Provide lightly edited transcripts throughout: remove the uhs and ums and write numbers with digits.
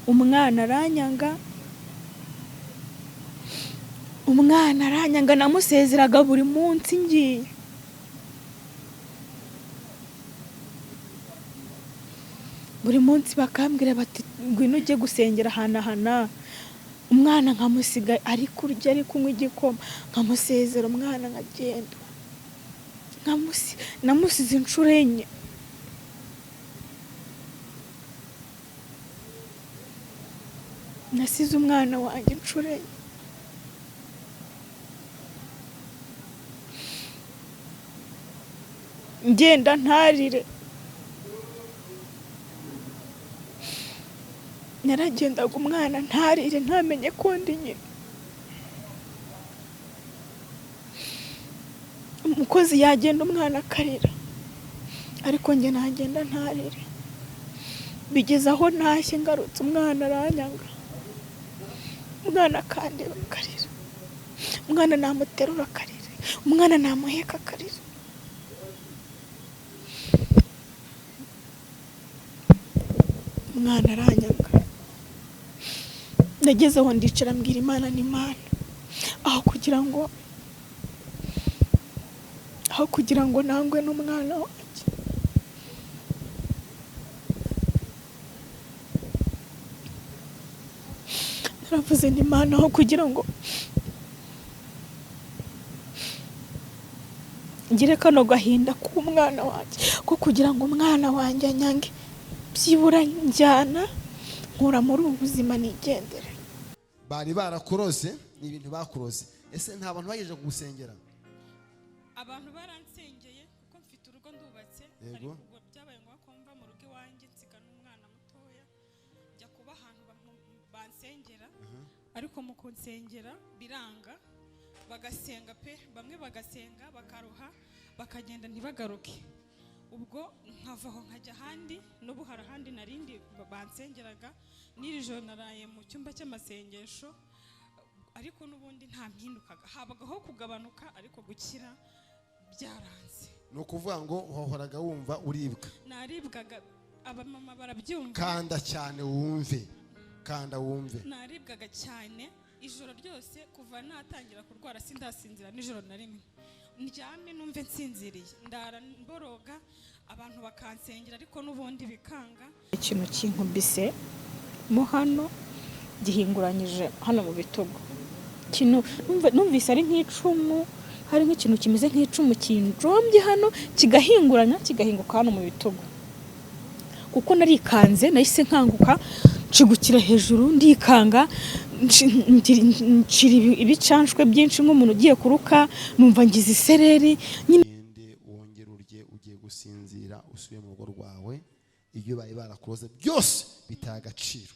umwana aranyanga namusezeraga buri munsi ngiye. Buri munsi bakambwira bati ngwino ujye gusengera ahanahana, umwana nkamusiga ari kurya ari kunywa igikoma, nkamusezera umwana nkagenda. Namusize inshuro enye. Nasize umwana wanjye inshuro enye. Ngenda ntarire. Naragendaga umwana ntarire ntamenye ko ndi nyina. Umukozi yagenda umwana akarira, ariko njye nagenda ntarire. Bigeze aho ntashye ngarutse umwana aranyanga, umwana akandeba akarira, umwana namuterura akarira, umwana namuheka akarira. Umwana aranyanga. Nageze aho ndicara mbwira Imana n'Imana, aho kugira ngo nangwe n'umwana wanjye. Naravuze n'Imana, aho kugira ngo ngire kano gahinda k'umwana wanjye, ko kugira ngo umwana wanjye anyange, byibura njyana nkura muri ubu buzima nigendere. Bari barakurose, ni ibintu bakurose. Ese nta bantu bagejeje kugusengera? Abantu baransengeye kuko mfite urugo ndubatse, ariko ubwo byabaye ngo bakomva mu rugo iwanjye nsiga n'umwana mutoya, njya kuba ahantu bansengera, ariko mu kunsengera biranga, bagasenga pe, bamwe bagasenga bakaruha bakagenda ntibagaruke. Ubwo nkavaho nkajya ahandi, n'ubu hari ahandi narindi bansengeraga. N'iri joro naraye mu cyumba cy'amasengesho, ariko n'ubundi nta mpindukaga, habagaho kugabanuka ariko gukira byaranze. Ni ukuvuga ngo wahoraga wumva uribwa? Naribwaga, abamama barabyumva. Kanda cyane wumve, kanda wumve. Naribwaga cyane ijoro ryose, kuva natangira kurwara sindasinzira nijoro na rimwe. Ndyame numve nsinziriye, ndara mboroga, abantu bakansengera ariko n'ubundi bikanga. Ikintu kinkubise mo hano gihinguranyije hano mu bitugu. Kintu numvise ari nk'icumu, hari nk'ikintu kimeze nk'icumu kinjombye hano kigahinguka hano mu bitugu. Kuko narikanze, nahise nkanguka nshigukira hejuru ndikanga, nshira ibicanshwe byinshi nk'umuntu ugiye kuruka, numva ngize isereri. Nyinde wongera urye, ugiye gusinzira, usuye mu rugo rwawe, ibyo bari barakuroze byose bitaye agaciro.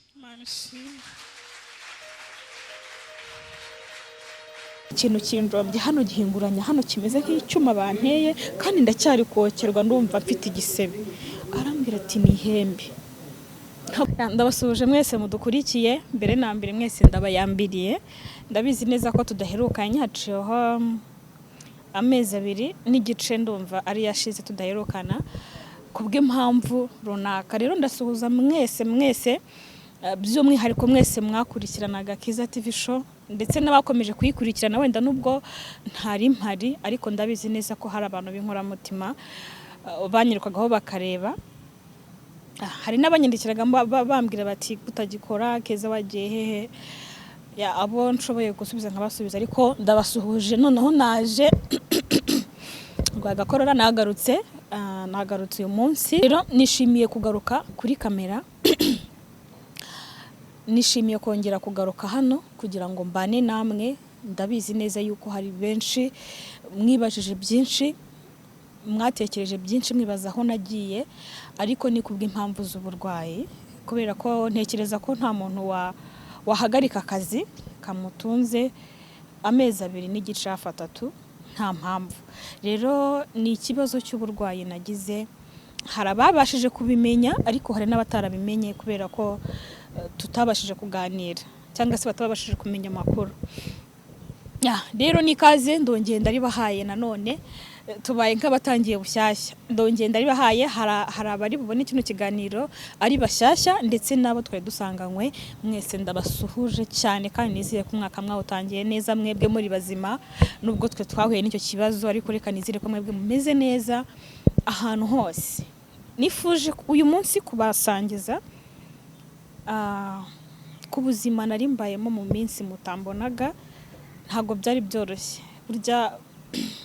Ikintu kinjombye hano gihinguranya hano kimeze nk'icyuma banteye, kandi ndacyari kokerwa, ndumva mfite igisebe. Arambwira ati ni ihembe. Ndabasuje mwese mudukurikiye, mbere na mbere mwese ndabayambiriye. Ndabizi neza ko tudaherukanye, haciyeho amezi 2 n'igice ndumva ari yashize tudaherukana kubw'impamvu runaka. Rero ndasuhuza mwese by'umwihariko mwese mwakurikiranaga Kiza TV show, ndetse n'abakomeje kuyikurikirana wenda nubwo ntari mpari, ariko ndabizi neza ko hari abantu b'inkoramutima banyirukagaho bakareba. Hari n'abanyandikiraga bambwira bati kutagikora, Keza wagiye hehe? Ya abo nshoboye gusubiza nkabasubiza, ariko ndabasuhuje. Noneho naje rwagakorora, nagarutse uyu munsi. Rero nishimiye kugaruka kuri kamera, nishimiye kongera kugaruka hano kugira ngo mbane namwe. Ndabizi neza yuko hari benshi mwibajije byinshi, mwatekereje byinshi, mwibaza aho nagiye, ariko ni kubw'impamvu z'uburwayi, kubera ko ntekereza ko nta muntu wahagarika akazi kamutunze amezi 2 n'igice hafi 3 nta mpamvu. Rero ni ikibazo cy'uburwayi nagize. Hari ababashije kubimenya, ariko hari n'abatarabimenye kubera ko tutabashije kuganira cyangwa se batabashije kumenya amakuru. Rero nikaze ndongeye ndaribahaye nanone. tubaye nk'abatangiye bushyashya ndongeye ndaribahaye hari abari bubone kino kiganiro ari bashyashya ndetse n'abo twari dusanganywe mwese ndabasuhuje cyane kandi nizere ko umwaka mwawutangiye neza mwebwe muri bazima nubwo twe twahuye n'icyo kibazo ariko reka nizere ko mwebwe mumeze neza ahantu hose. Nifuje uyu munsi kubasangiza ku buzima nari mbayemo mu minsi mutambonaga ntabwo byari byoroshye. Burya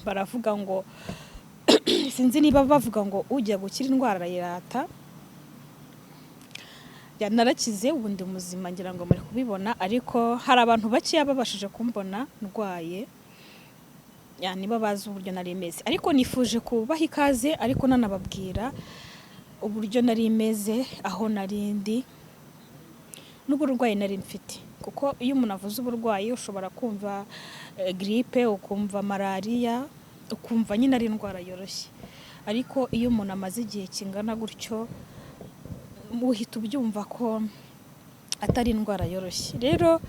baravuga ngo sinzi niba bavuga ngo ujya gukira indwara arayirata. Narakize ubundi muzima ngira ngo muri kubibona ariko hari abantu bake babashije kumbona ndwaye niba bazi uburyo nari meze ariko nifuje kubaha ikaze ariko nanababwira uburyo nari meze aho narindi n'uburwayi nari mfite kuko iyo umuntu avuze uburwayi ushobora kumva grippe ukumva malaria ukumva nyine ari indwara yoroshye ariko iyo umuntu amaze igihe kingana gutyo uhita ubyumva ko atari indwara yoroshye. Rero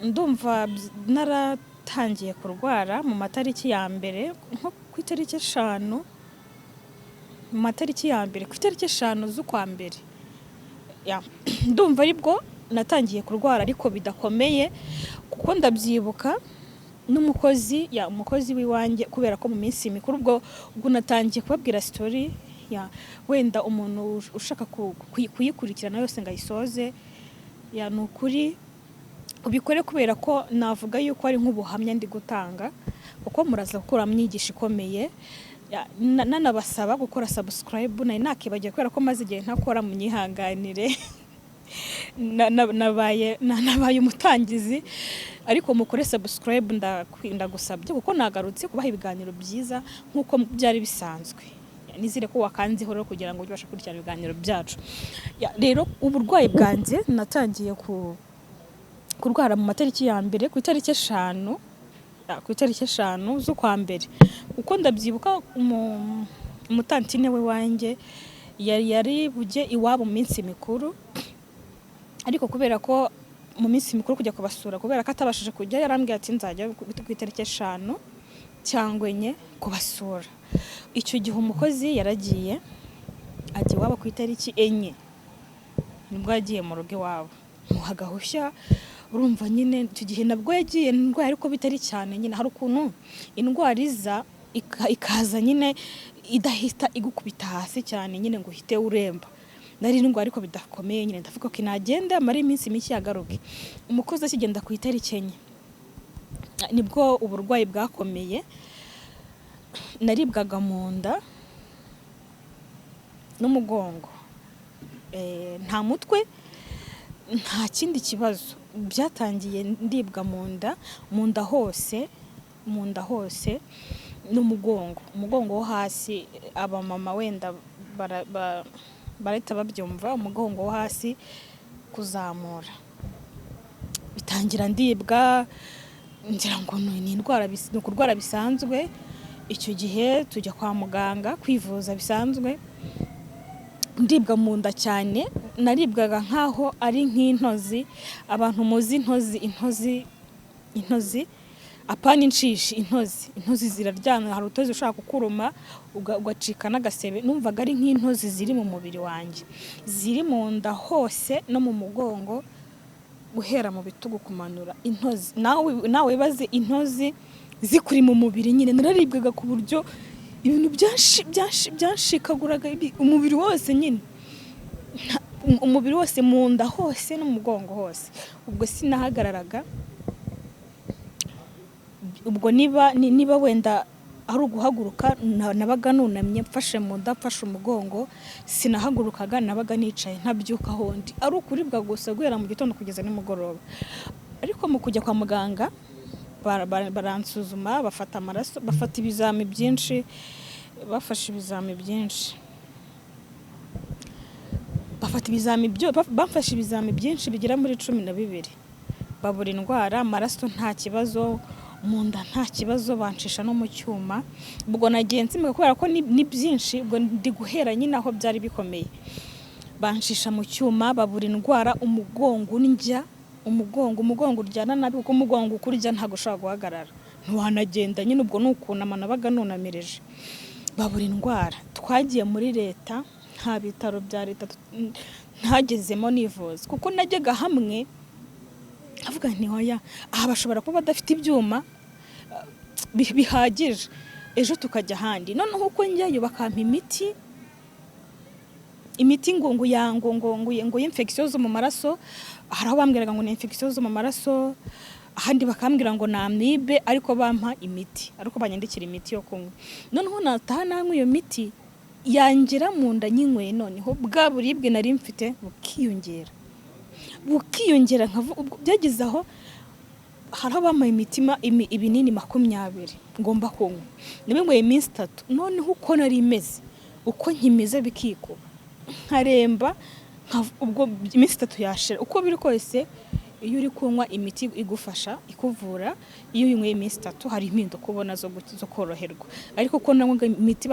ndumva naratangiye kurwara mu matariki ya mbere nko ku itariki 5 mu matariki ya mbere ku itariki 5 z'ukwa mbere ndumva aribwo natangiye kurwara ariko bidakomeye kuko ndabyibuka n'umukozi umukozi w'iwanjye kubera ko mu minsi mikuru ubwo natangiye kubabwira story wenda umuntu ushaka kuyikurikirana yose ngayisoze nukuri ubikore kubera ko navuga yuko ari nk'ubuhamya ndi gutanga kuko muraza gukora myigisha ikomeye. Nanabasaba gukora subscribe nari nakibagiye kubera ko maze igihe ntakora munyihanganire nabaye umutangizi ariko mukore subscribe ndagusabye kuko nagarutse kubaha ibiganiro byiza nkuko byari bisanzwe. Nizire ko wakanziho rero kugira ngo ubashe kurikirana ibiganiro byacu. Rero uburwayi bwanjye natangiye kurwara mu matariki ya mbere ku itariki 5 z'ukwa mbere uko ndabyibuka umutantine we wanjye yari bujye iwabo mu minsi mikuru ariko kubera ko mu minsi mikuru kujya kubasura kubera ko atabashije kujya yarambwiye ati nzajya ku itariki 5 cyangwa 4 kubasura. Icyo gihe umukozi yaragiye ajya iwabo ku itariki 4 nibwo yagiye mu rugo iwabo muhagahushya urumva nyine icyo gihe nabwo yagiye ndwaye ariko bitari cyane nyine hari ukuntu indwara iza ikaza nyine idahita igukubita hasi cyane nyine ngo uhite uremba nari indwara ariko bidakomeye nyine ndavuga ko nagenda mari iminsi mike yagaruke. Umukozi akigenda ku itariki 4 nibwo uburwayi bwakomeye naribwaga mu nda n'umugongo nta mutwe nta kindi kibazo byatangiye ndibwa mu nda hose n'umugongo wo hasi abamama wenda barahita babyumva umugongo wo hasi kuzamura bitangira ndibwa ngira ngo ni indwara ni kurwara bisanzwe. Icyo gihe tujya kwa muganga kwivuza bisanzwe ndibwa mu nda cyane naribwaga nkaho ari nk'intozi abantu muzi intozi apana inshishi intozi ziraryana hari utozi ushaka kukuruma ugacika n'agasebe numvaga ari nk'intozi ziri mu mubiri wanjye ziri mu nda hose no mu mugongo guhera mu bitugu kumanura intozi nawe baze intozi zikuri mu mubiri nyine nararibwaga ku buryo ibintu byanshikaguraga umubiri wose nyine umubiri wose mu nda hose no mu mugongo hose ubwo sinahagararaga ubwo niba wenda ari uguhaguruka nabaga nunamye mfashe mu nda mfashe umugongo sinahagurukaga nabaga nicaye ntabyuka hondi ari ukuribwa gusa guhera mu gitondo kugeza nimugoroba. Ariko mu kujya kwa muganga baransuzuma bafata amaraso bafata ibizami byinshi bafashe ibizami byinshi bafashe ibizami byinshi bigera muri 12 babura indwara amaraso nta kibazo mu nda nta kibazo bancisha no mu cyuma ubwo nagiye nsimbuka kubera ko ni byinshi ubwo ndi guhera nyine aho byari bikomeye bancisha mu cyuma babura indwara umugongo ndya umugongo uryana nabi kuko umugongo kurya ntago ushobora guhagarara ntiwanagenda nyine ubwo nukunama nabaga nunamirije babura indwara. Twagiye muri leta, nta bitaro bya leta ntagezemo nivuza kuko najyaga hamwe avuga nti hoya aha bashobora kuba badafite ibyuma bihagije, ejo tukajya ahandi. Noneho uko njyayo bakampa imiti ngo y'infection zo mu maraso, hari aho bambwiraga ngo ni infection zo mu maraso, ahandi bakambwira ngo ni amibe, ariko bampa imiti, ariko banyandikira imiti yo kunywa. Noneho nataha namwe iyo miti yangira mu nda nyinywe, noneho bwa buribwe nari mfite bukiyongera byageze aho hari abampaye imitima ibinini 20 ngomba kunywa, nabinyweye iminsi 3. Noneho uko nari imeze, uko nkimeze bikikuba, nkaremba, ubwo iminsi 3 yashira. Uko biri kose iyo uri kunywa imiti igufasha ikuvura, iyo uyinyweye iminsi 3 hari impinduka ubona zo koroherwa. Ariko uko nanywaga imiti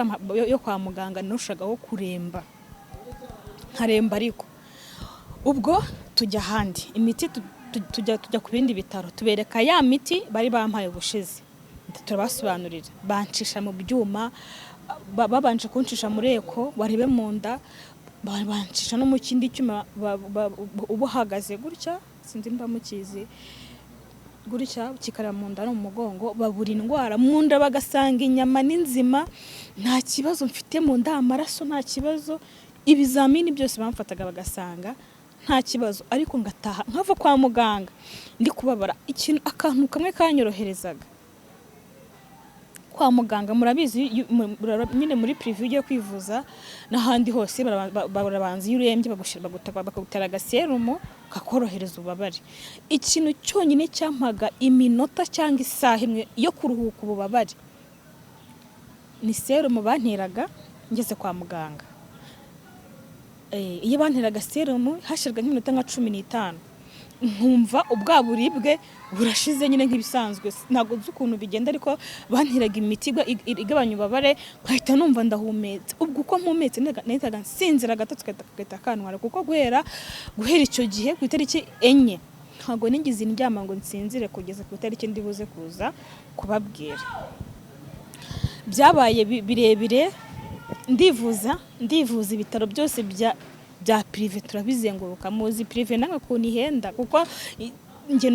yo kwa muganga narushagaho kuremba, nkaremba. Ariko ubwo tujya ahandi, imiti tujya ku bindi bitaro, tubereka ya miti bari bampaye ubushize, turabasobanurira, bancisha mu byuma, babanje kuncisha muri eko barebe mu nda, bancisha no mu kindi cyuma ubuhagaze gutya, sinzi mba mukizi, gutya kikara mu nda no mu mugongo, babura indwara mu nda, bagasanga inyama n'inzima, nta kibazo mfite mu nda, amaraso nta kibazo, ibizamini byose bamfataga bagasanga nta kibazo. Ariko ngataha nkava kwa muganga ndi kubabara, akantu kamwe kanyoroherezaga kwa muganga. Murabizi nyine muri privé ugiye kwivuza n'ahandi hose barabanza iyo urembye bagutera agaserumo kakorohereza ububabare. Ikintu cyonyine cyampaga iminota cyangwa isaha imwe yo kuruhuka ububabare ni serumo banteraga ngeze kwa muganga. Iyo banteraga serumo hashirwa nk'iminota nka 15, nkumva ubwa buribwe burashize nyine nk'ibisanzwe. Ntago nzi ukuntu bigenda, ariko banteraga imiti igabanya ububabare, nkahita numva ndahumetse. Ubwo uko mpumetse nahitaga nsinzira gatatu kagahita kantwara, kuko guhera icyo gihe ku itariki 4 ntago ningize indyama ngo nsinzire kugeza ku itariki ndibuze kuza kubabwira. Byabaye birebire, ndivuza ibitaro byose bya privé turabizenguruka. Muzi privé nanga kuntu ihenda, kuko nge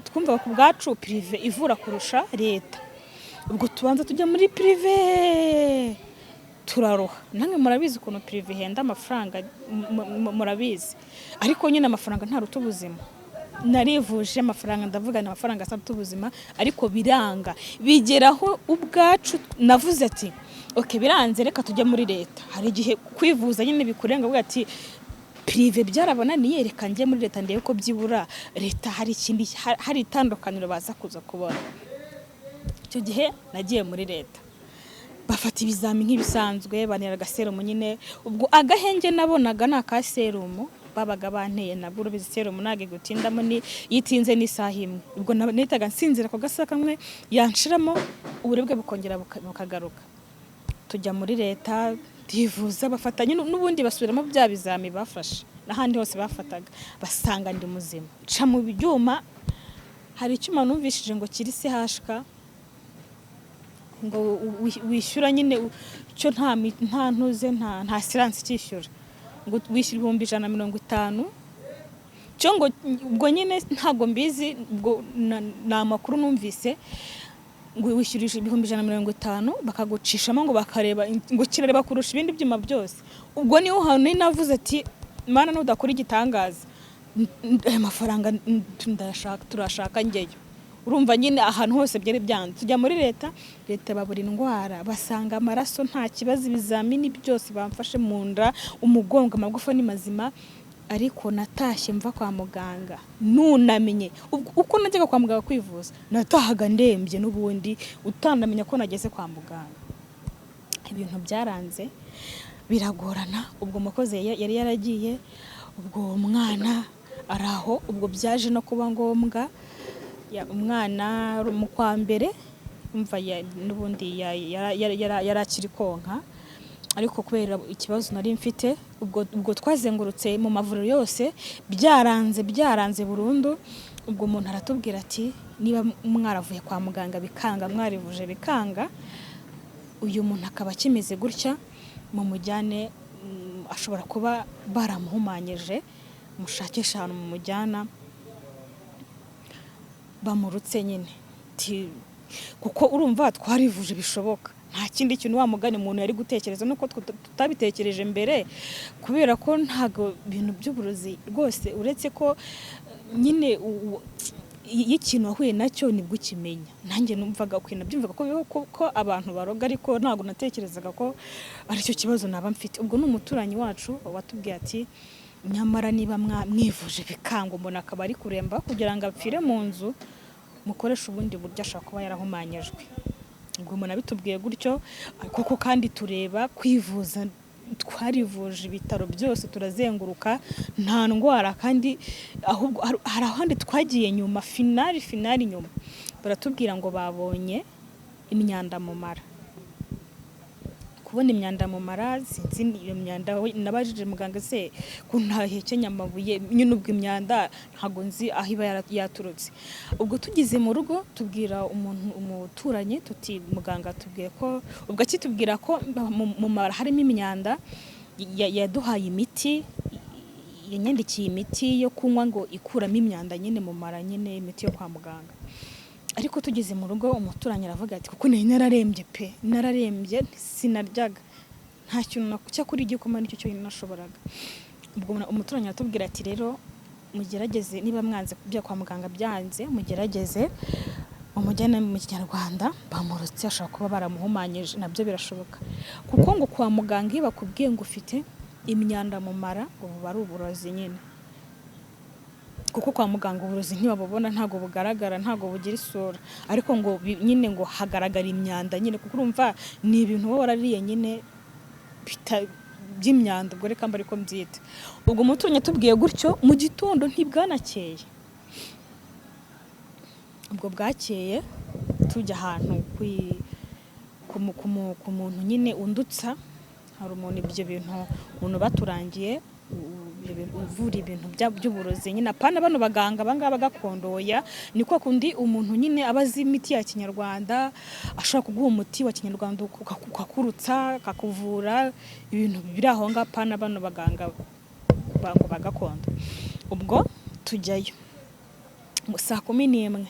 twumvaga ku bwacu privé ivura kurusha leta. Ubwo tubanza tujya muri privé turaroha. Nange murabizi ukuntu privé ihenda amafaranga, murabizi. Ariko nyine amafaranga ntaruta ubuzima. Narivuje amafaranga, ndavuga na amafaranga asabye ubuzima, ariko biranga. Bigeraho ubwacu navuze ati okay, biranze, reka tujya muri leta. Hari igihe kwivuza nyine bikurenga, uvuga ati privé byarabonaniye, reka njye muri leta ndebe ko byibura leta hari itandukaniro baza kuza kubona. Icyo gihe nagiye muri leta, bafata ibizami nk'ibisanzwe, banera agaserumo nyine. Ubwo agahenge nabonaga ni aka serumo babaga banteye, nabwo urubizi serumo nage gutindamo ni yitinze n'isaha imwe. Ubwo nahitaga nsinzira ko gasa kamwe yanshiramo, uburebwe bukongera bukagaruka. Tujya muri leta ndivuza, bafatanye n'ubundi basubiramo bya bizami bafashe n'ahandi hose bafataga, basanga ndi muzima. Ca mu byuma, hari icyuma numvishije ngo kiri CHK, ngo wishyura nyine cyo nta ntuze nta silence cyishyura, ngo wishyura 150. Cyo ngo ubwo nyine ntago mbizi, ubwo na makuru numvise ngo wishyurije 150 bakagucishamo ngo bakareba ngo kirareba kurusha ibindi byuma byose. Ubwo niho hantu navuze ati mana nudakora igitangaza, amafaranga turashaka ngeyo. Urumva nyine ahantu hose byari byanze. Tujya muri leta babura indwara, basanga amaraso nta kibazo, ibizamini byose bamfashe mu nda, umugongo, amagufa ni mazima. Ariko natashye mva kwa muganga nunamenye uko najyaga kwa muganga kwivuza, natahaga ndembye n'ubundi utandamenya ko nageze kwa muganga. Ibintu byaranze biragorana. Ubwo mukoze yari yaragiye, ubwo umwana araho. Ubwo byaje no kuba ngombwa umwana mu kwa mbere umva n'ubundi yarakiri konka, ariko kubera ikibazo nari mfite, ubwo twazengurutse mu mavuriro yose, byaranze burundu. Ubwo umuntu aratubwira ati niba mwaravuye kwa muganga bikanga, mwarivuje bikanga, uyu muntu akaba akimeze gutya, mu mujyane, ashobora kuba baramuhumanyije, mushakisha ahantu mu mujyana bamurutse nyine. Kuko urumva twarivuje bishoboka, nta kindi kintu wa mugani umuntu yari gutekereza, nuko tutabitekereje mbere, kubera ko ntago ibintu by'uburozi rwose, uretse ko nyine ikintu wahuye nacyo nibwo ukimenya. Nanjye numvaga byumvaga ko abantu baroga, ariko ntago natekerezaga ko aricyo kibazo naba mfite. Ubwo ni umuturanyi wacu watubwiye ati nyamara niba mwivuje bikanga, umuntu akaba ari kuremba kugira ngo apfire mu nzu, mukoresha ubundi buryo ashaka kuba yarahumanyijwe. Ubwo umuntu abitubwiye gutyo, kuko kandi tureba kwivuza, twarivuje ibitaro byose turazenguruka, nta ndwara, kandi ahubwo hari ahandi twagiye nyuma, finali nyuma baratubwira ngo babonye imyanda mu mara. Kubona imyanda mu mara, sinzi iyo myanda, nabajije muganga se ko ntahekenya amabuye, nyine ubwo imyanda ntago nzi aho iba yaturutse. Ubwo tugize mu rugo tubwira umuturanyi tuti muganga tubwiye ko, ubwo akitubwira ko mu mara harimo imyanda, yaduhaye imiti, yanyandikiye imiti yo kunywa ngo ikuramo imyanda nyine mu mara, nyine imiti yo kwa muganga. Ariko tugeze mu rugo umuturanyi aravuga ati kuko nararembye sinaryaga, nta kintu cyakuri igikoma nicyo cyo nashoboraga. Ubwo umuturanyi aratubwira ati rero mugerageze, niba mwanze kubya kwa muganga byanze, mugerageze umujyana mu Kinyarwanda bamurutse, ashaka kuba baramuhumanyije, nabyo birashoboka. Kuko ngo kwa muganga iyo bakubwiye ngo ufite imyanda mu mara, ubu bari uburozi nyine. Kuko kwa muganga uburozi ntibabubona, ntago bugaragara, ntago bugira isura, ariko ngo nyine ngo hagaragara imyanda nyine, kuko urumva ni ibintu wowe warariye nyine by'imyanda. Ubwo reka mba ariko mbyita. Ubwo umuturanyi atubwiye gutyo, mu gitondo ntibwanakeye. Ubwo bwakeye tujya ahantu ku muntu nyine undutsa, hari umuntu ibyo bintu umuntu baturangiye uvura ibintu by'uburozi nyine, apana bano baganga bangaba gakondoya, ni kwa kundi umuntu nyine abazi imiti ya Kinyarwanda, ashaka kuguha umuti wa Kinyarwanda ukakurutsa, akakuvura ibintu biri aho ngaho, apana bano baganga bagakondo. Ubwo tujyayo saa 11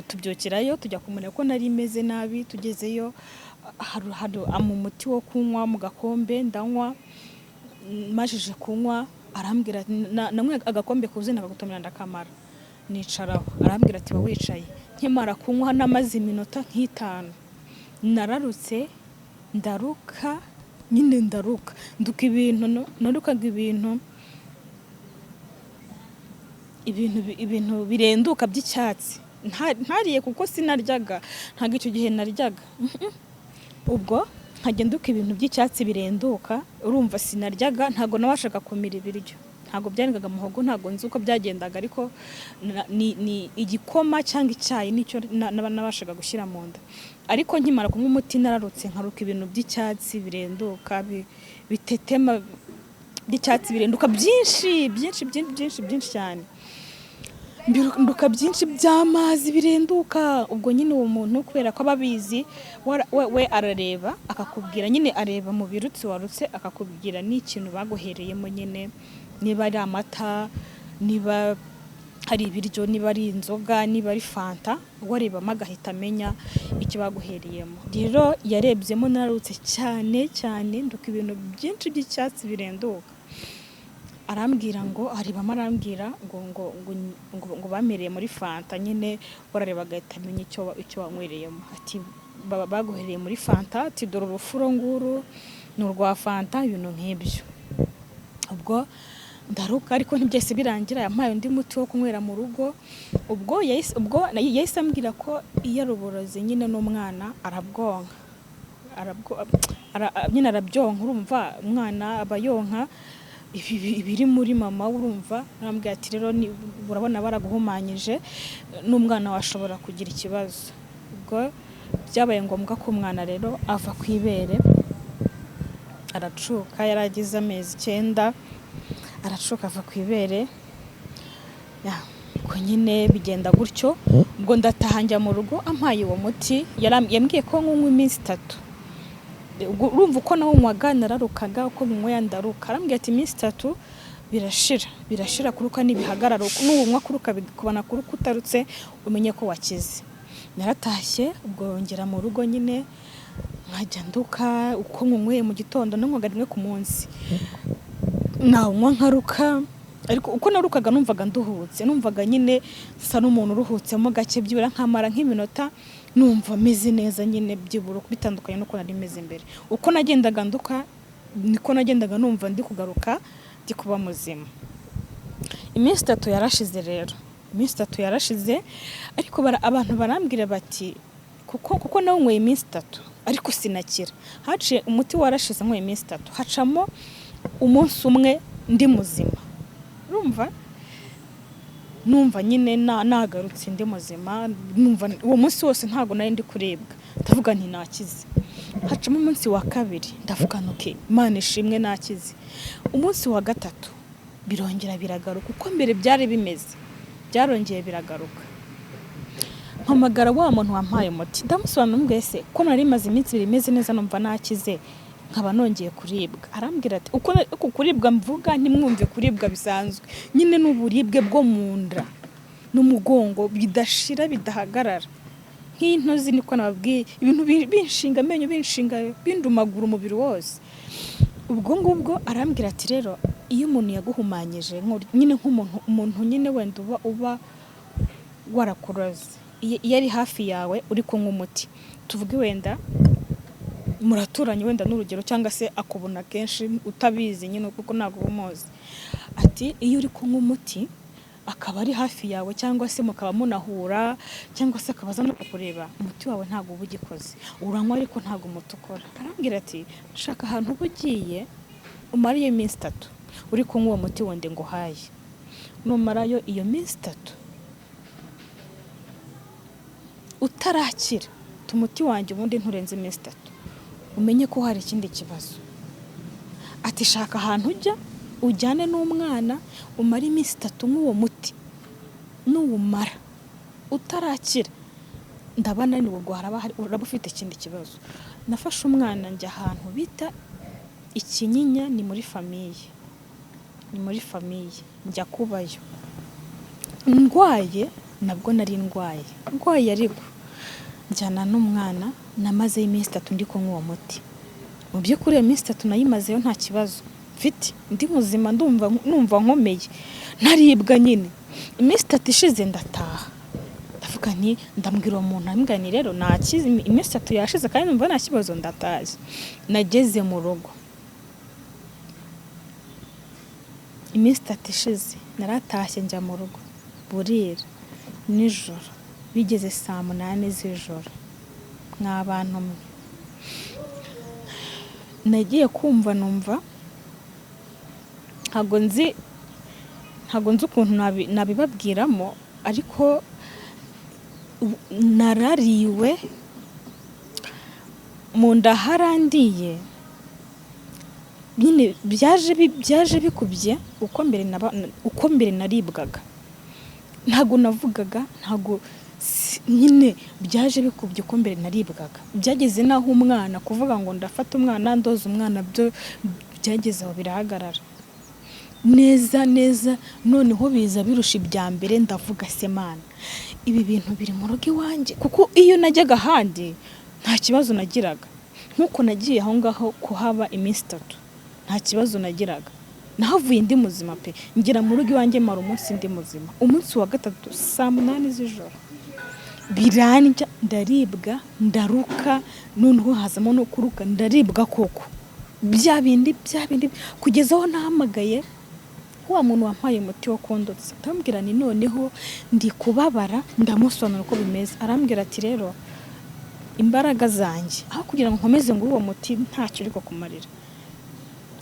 tubyokerayo, tujya kumenya ko nari meze nabi. Tugezeyo hari umuti wo kunywa mu gakombe, ndanywa, majije kunywa, arambwira namwe agakombe kuze nakagutomera ndakamara, nicaraho. Arambwira ati wicaye. Nkimara kunywa namaze iminota nk'itanu, nararutse, ndaruka nyine, nduka ibintu, narukaga ibintu birenduka by'icyatsi. Ntariye kuko sinaryaga, ntago icyo gihe naryaga. Ubwo nkagenduka ibintu by'icyatsi birenduka, urumva sinaryaga, ntago nabashaga kumira ibiryo, ntago byarengaga muhogo, ntago nzi uko byagendaga, ariko ni igikoma cyangwa icyayi nicyo nabashaga gushyira mu nda. Ariko nkimara kunywa umuti nararutse, nkaruka ibintu by'icyatsi birenduka, bitetema by'icyatsi birenduka byinshi cyane, nduka byinshi by'amazi birenduka. Ubwo nyine uwo muntu kubera ko ababizi, we arareba akakubwira, nyine areba mu birutsi warutse, akakubwira n'ikintu baguhereyemo nyine, niba ari amata, niba hari ibiryo, niba ari inzoga, niba ari fanta, warebamo agahita amenya icyo baguhereyemo. Rero yarebyemo nararutse cyane, nduka ibintu byinshi by'icyatsi birenduka. Arambwira ngo ngo bamereye muri fanta nyine, warareba agahita amenya icyo wanywereyemo. Ati baguhereye muri fanta, ati dore urufuro nguru ni urwa fanta, ibintu nk'ibyo. Ubwo ndaruka, ariko ntibyese birangira, yampaye undi muti wo kunywera mu rugo. Ubwo yahise ambwira ko iyo ruburozi nyine n'umwana arabwonka, nyine arabyonka, urumva umwana aba yonka ibiri muri mama, urumva. Arambwira ati rero urabona baraguhumanyije, n'umwana washobora kugira ikibazo. Ubwo byabaye ngombwa ko umwana rero ava ku ibere, aracuka, yaragize amezi 9, aracuka ava ku ibere. ubwo nyine bigenda gutyo, ubwo ndataha njya mu rugo ampaye uwo muti, yambwiye ko nk'unywa iminsi 3. Urumva uko nawunywaga nararukaga, uko binyweye ndaruka. Arambwira ati iminsi 3 birashira kuruka nibihagarara, n'ubunywa kuruka bikubana kuruka utarutse umenye ko wakize. Naratashye ubwo ngera mu rugo nyine nkajya nduka, uko nyweye mu gitondo n'unywaga rimwe ku munsi nawunywa nkaruka, ariko uko narukaga numvaga nduhutse, numvaga nyine sa n'umuntu uruhutsemo gake, byibura nkamara nk'iminota numva meze neza nyine, byibura bitandukanye nuko nari meze imbere. Uko nagendaga nduka niko nagendaga numva ndi kugaruka ndi kuba muzima. Iminsi 3 yarashize rero, iminsi 3 yarashize, ariko abantu barambwira bati kuko nawunyweye iminsi 3 ariko sinakira. Haciye umuti warashize nk'uwo iminsi 3, hacamo umunsi umwe ndi muzima. Numva nyine nagarutse ndi muzima, numva uwo munsi wose ntago nari ndi kuribwa, ndavuga nti nakize. Hacamo umunsi wa 2 ndavuga okay, Imana ishimwe nakize. Umunsi wa 3 birongera biragaruka, uko mbere byari bimeze byarongeye biragaruka. Mpamagara wa muntu wampaye umuti, ndamusobanurira mbese ko nari maze iminsi 2 imeze neza numva nakize, nkaba nongeye kuribwa. Arambwira ati uko kuribwa mvuga ntimwumve kuribwa bisanzwe, nyine n'uburibwe bwo mu nda n'umugongo bidashira bidahagarara, nk'intozi niko nababwiye, ibintu binshinga amenyo, binshinga bindumagura umubiri wose. Ubwo ngubwo arambwira ati rero iyo umuntu yaguhumanyije nyine nk'umuntu nyine wenda uba warakuroze, iyo ari hafi yawe uri kunywa umuti, tuvuge wenda muraturanye wenda n'urugero, cyangwa se akubona kenshi utabizi nyine kuko ntago umuzi, ati iyo uri kunywa umuti akaba ari hafi yawe, cyangwa se mukaba munahura, cyangwa se akabaza no kukureba, umuti wawe ntago uba ugikoze, uranywa ariko ntago umuti ukora. Arambwira ati shaka ahantu uba ugiye umara iyo minsi 3 uri kunywa uwo muti wende ngo haye, numarayo iyo minsi 3 utarakira umuti wanjye ubundi nturenze iminsi 3 umenye ko hari ikindi kibazo. Ati shaka ahantu ujya ujyane n'umwana umara iminsi 3 nk'uwo muti, n'uwumara utarakira ndabana ni uraba ufite ikindi kibazo. Nafashe umwana njya ahantu bita Ikinyinya, ni muri famiye njya kubayo ndwaye, nabwo nari ndwaye ariko njyana n'umwana, namaze iminsi 3 ndi kunywa uwo muti. Mu by'ukuri iyo minsi 3 nayimazeyo nta kibazo mfite, ndi muzima, numva nkomeye, ntaribwa nyine. Iminsi 3 ishize ndataha, ndavuga nti ndambwira uwo muntu, ambwira ni rero nakize, iminsi 3 yashize kandi numva nta kibazo, ndataje. Nageze mu rugo iminsi 3 ishize, naratashye njya mu rugo burira nijoro, bigeze saa 8 z'ijoro. Nk'abantu nagiye kumva numva ntago nzi ukuntu nabibabwiramo, ariko narariwe mu nda harandiye, nyine byaje bikubye uko mbere naribwaga, ntago navugaga, ntago nyine byaje bikubye uko mbere naribwaga. Byageze naho umwana kuvuga ngo ndafata umwana ndoza umwana, byo byageze aho birahagarara neza, noneho biza birusha ibya mbere. Ndavuga se Mana, ibi bintu biri mu rugo iwanjye, kuko iyo najyaga ahandi nta kibazo nagiraga, nk'uko nagiye aho ngaho kuhaba iminsi 3 nta kibazo nagiraga, nahavuye ndi muzima pe. Ngira mu rugo iwanjye mara umunsi ndi muzima, umunsi wa 3 saa 8 z'ijoro biranja, ndaribwa, ndaruka, noneho hazamo no kuruka, ndaribwa koko bya bindi kugeza aho nahamagaye wa muntu wampaye umuti wo kondotsa, ndambwira ni noneho ndi kubabara, ndamusobanura uko bimeze. Arambwira ati rero imbaraga zanjye aho kugira ngo nkomeze ngo uwo muti ntacyo uriko kumarira,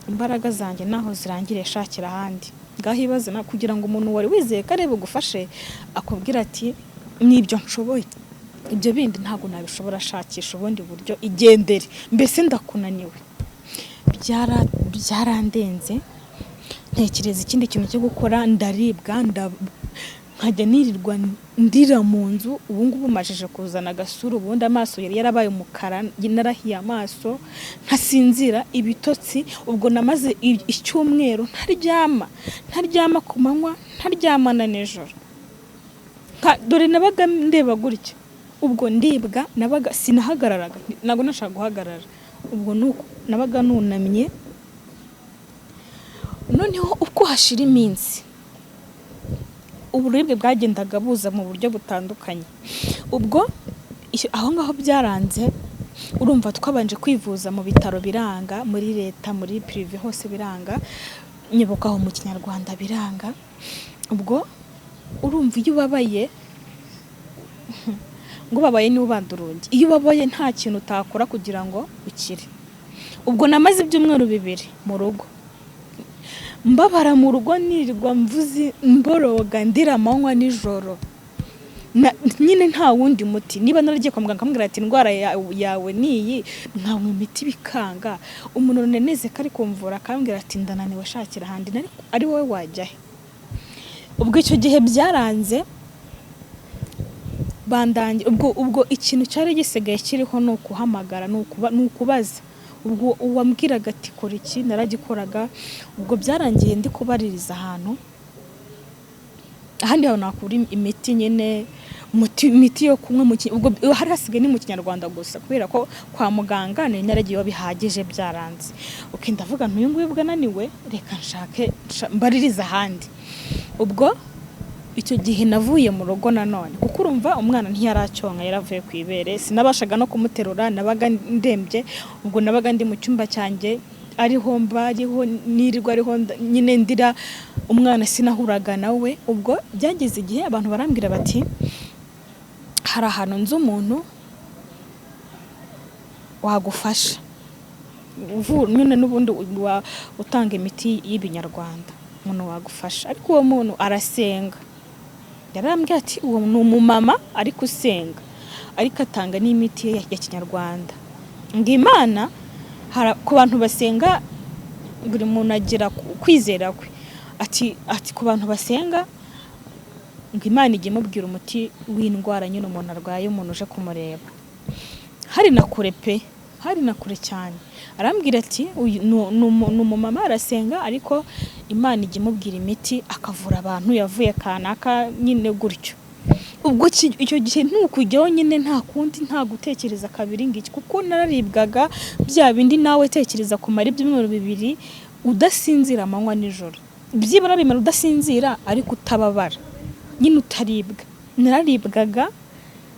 imbaraga zanjye naho zirangire, shakira ahandi. Ngaho ibaze na kugira ngo umuntu wari wizeye ko arebe gufashe akubwira ati nibyo nshoboye, ibyo bindi ntago nabishobora, shakisha ubundi buryo, igendere, mbese ndakunaniwe. Byarandenze, ntekereza ikindi kintu cyo gukora, ndaribwa, nkajya nirirwa ndira mu nzu. Ubu ngubu majije kuzana agasura, ubundi amaso yari yarabaye umukara, narahiye amaso ntasinzira ibitotsi. Ubwo namaze icyumweru ntaryama ku manywa, ntaryama na nijoro. Dore nabaga ndeba gutya, ubwo ndibwa, nabaga sinahagararaga, ntabwo nashaka guhagarara. Ubwo nuko nabaga nunamye. Noneho uko hashira iminsi, uburibwe bwagendaga buza mu buryo butandukanye. Ubwo aho ngaho byaranze, urumva twabanje kwivuza mu bitaro biranga, muri leta, muri prive hose biranga, nyibukaho mu Kinyarwanda biranga. Ubwo urumva iyo ubabaye ngo babaye ni ubandurungi, iyo ubabaye nta kintu utakora kugira ngo ukire. Ubwo namaze ibyumweru 2 mu rugo, mbabara mu rugo, nirirwa mvuzi mboroga, ndira amanywa nijoro. Nyine nta wundi muti, niba naragiye kwa muganga akambwira ati indwara yawe niyi, nkanywa imiti bikanga. Umuntu neneze kari kumvura akambwira ati ndananiwe, shakira ahandi, ari wowe wajyahe. Ubwo icyo gihe byaranze bandange. Ubwo ikintu cyari gisigaye kiriho ni ukuhamagara, ni ukubaza. Ubwo uwambwiraga ati kora iki naragikoraga. Ubwo byarangiye ndi kubaririza ahantu, ahandi aho nakura imiti nyine, imiti yo kunywa. Ubwo hari hasigaye ni mu Kinyarwanda gusa, kubera ko kwa muganga nari naragiye bihagije byaranze. Uko ndavuga ntuyu nguyu bwa naniwe, reka nshake mbaririza ahandi. Ubwo icyo gihe navuye mu rugo nanone, kuko urumva umwana ntiyaracyonka, yaravuye ku ibere, sinabashaga no kumuterura, nabaga ndembye. Ubwo nabaga ndi mu cyumba cyanjye, ariho nirirwa ariho nyine ndira, umwana sinahuraga nawe. Ubwo byageze igihe abantu barambwira bati hari ahantu nzi umuntu wagufasha nyine n'ubundi utanga imiti y'Ibinyarwanda, umuntu wagufasha. Ariko uwo muntu arasenga. Yarambwiye ati uwo ni umumama ariko usenga, ariko atanga n'imiti ya Kinyarwanda. Ngo Imana ku bantu basenga, buri muntu agira kwizera kwe. Ati ku bantu basenga, ngo Imana ijye imubwira umuti w'indwara nyine umuntu arwaye, umuntu uje kumureba. Hari na kure pe, hari na kure cyane. Arambwira ati ni umumama arasenga, ariko Imana ijye imubwira imiti akavura abantu, yavuye kanaka nyine gutyo. Ubwo icyo gihe ntukujyaho nyine, nta kundi, nta gutekereza kabiri ngiki, kuko nararibwaga bya bindi nawe tekereza kumara ibyumweru 2 udasinzira amanywa nijoro. Byibura bimara udasinzira ariko utababara, nyine utaribwa. Nararibwaga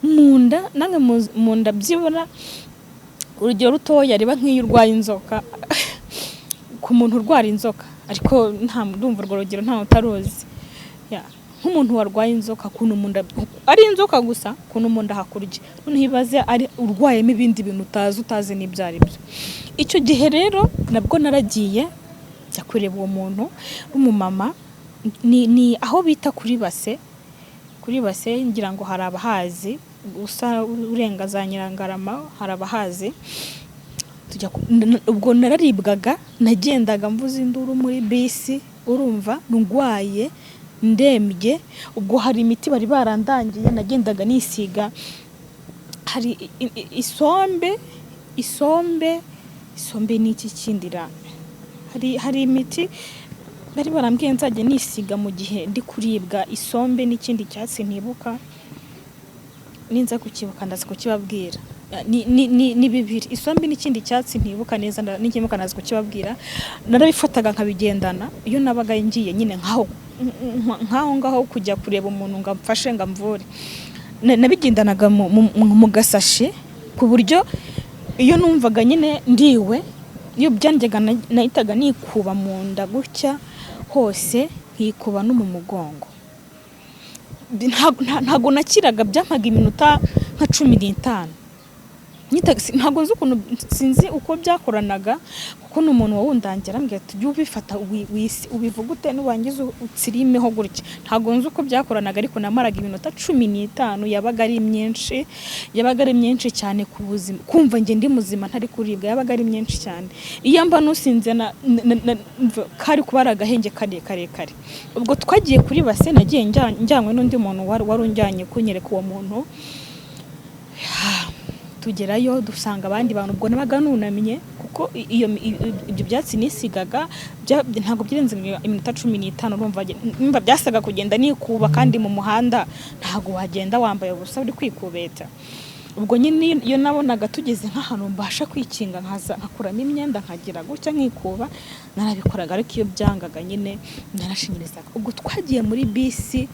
munda, nange munda byibura. Urugero rutoya, riba nk'iyo urwaye inzoka, ku muntu urwara inzoka, ariko nta ndumva urwo rugero nta utaruzi. Nk'umuntu warwaye inzoka, kuntu munda ari inzoka gusa, kuntu munda hakurya, none hibaze ari urwayemo ibindi bintu utazi n'ibyari byo. Icyo gihe rero nabwo naragiye jya kureba uwo muntu w'umumama, ni aho bita kuri base ngira ngo hari abahazi, usa urenga za Nyirangarama, hari abahazi. Ubwo nararibwaga, nagendaga mvuza induru muri bisi, urumva ndwaye ndembye. Ubwo hari imiti bari barandangiye, nagendaga nisiga. Hari isombe n'iki kindira, hari imiti bari barambwiye nzajya nisiga mu gihe ndi kuribwa. Isombe n'ikindi cyatsi ntibuka, ninza kukibuka ndaza kukibabwira. Ni bibiri, isombe n'ikindi cyatsi ntibuka neza, n'ikimuka naza kukibabwira. Narabifataga nkabigendana iyo nabaga ngiye nyine nkaho ngaho kujya kureba umuntu ngo amfashe ngo amvure. Nabigendanaga mu gasashe, ku buryo iyo numvaga nyine ndiwe, iyo byanjyaga nahitaga nikuba mu nda gutya hose, nkikuba no mu mugongo. Ntago nakiraga, byampaga iminota nka 15. ntabwo nzi ukuntu sinzi uko byakoranaga kuko n'umuntu wawundangira ambwira ati jya ubifata ubivuga ute nubangiza utsirimeho gutya. Ntabwo nzi uko byakoranaga ariko namaraga iminota 15 yabaga ari myinshi cyane ku buzima, kumva nge ndi muzima ntari kuribwa yabaga ari myinshi cyane. Iyo mba nusinze kari kubara agahenge karekare. Ubwo twagiye kuri base nagiye njyanywe n'undi muntu wari unjyanye kunyereka uwo muntu. Tugerayo dusanga abandi bantu, ubwo nabaga nunamye kuko ibyo byatsi nisigaga ntabwo byirenze iminota 15. Urumva byasaga kugenda nikuba, kandi mu muhanda ntabwo wagenda wambaye ubusa uri kwikubeta. Ubwo nyine iyo nabonaga tugeze nk'ahantu mbasha kwikinga nkakuramo imyenda nkagira gutya nkikuba, narabikoraga. Ariko iyo byangaga nyine narashinyirizaga. Ubwo twagiye muri bisi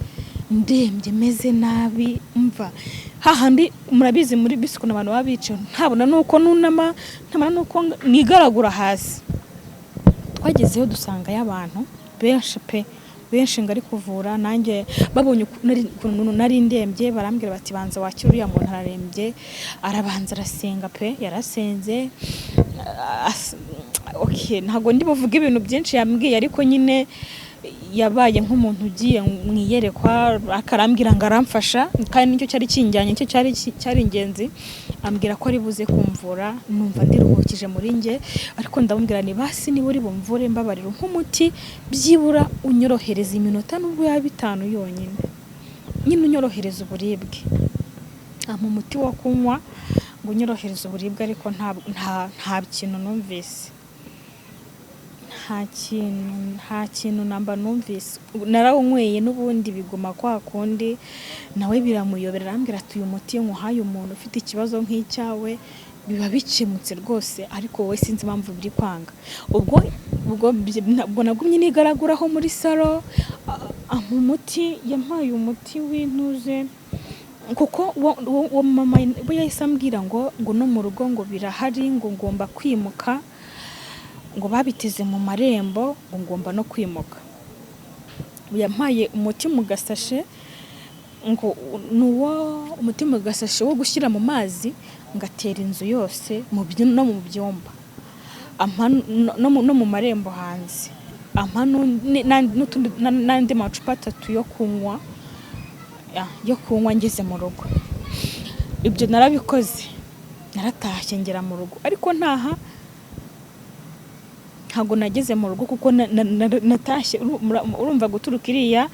ndembye meze nabi, umva hahandi murabizi muri bisi kuna abantu babice ntabona nuko nunama, ntabona nuko nigaragura hasi. Twagezeyo dusanga y'abantu benshi ngari kuvura, nanjye babonye nari ndembye barambwira bati banza wakira uriya muntu ararembye. Arabanza arasenga yarasenze. Okay, ntabwo ndi buvuga ibintu byinshi yambwiye, ariko nyine yabaye nk'umuntu ugiye mwiyerekwa akarambwira ngo aramfasha, kandi nicyo cyari kinjyanye, nicyo cyari ingenzi. Ambwira ko ari buze kumvura, numva ndiruhukije muri nge. Ariko ndamubwira ni basi niba uri bumvure mbabarira nk'umuti byibura unyorohereza iminota nubwo ya 5 yonyine, nyine unyorohereza uburibwe. Mu muti wo kunywa ngo unyorohereza uburibwe, ariko nta kintu numvise, nta kintu namba numvise. Narawunyweye n'ubundi biguma kwa kundi, nawe biramuyobera. Arambwira ati uyu muti nkuhaye umuntu ufite ikibazo nk'icyawe biba bikemutse rwose, ariko wowe sinzi impamvu biri kwanga. Ubwo nagumye nigaraguraho muri salo. Mu muti yampaye umuti w'intuze, kuko uwo mama we yahise ambwira ngo no mu rugo ngo birahari, ngo ngomba kwimuka, ngo babiteze mu marembo, ngo ngomba no kwimuka. Yampaye umuti mu gasashe, ngo nuwo umuti mu gasashe wo gushyira mu mazi ngatera inzu yose no mu byumba, no mu marembo hanze. N'andi macupa 3 yo kunywa ngeze mu rugo. Ibyo narabikoze, naratashye ngera mu rugo, ariko ntago nageze mu rugo kuko natashye. Urumva guturuka iriya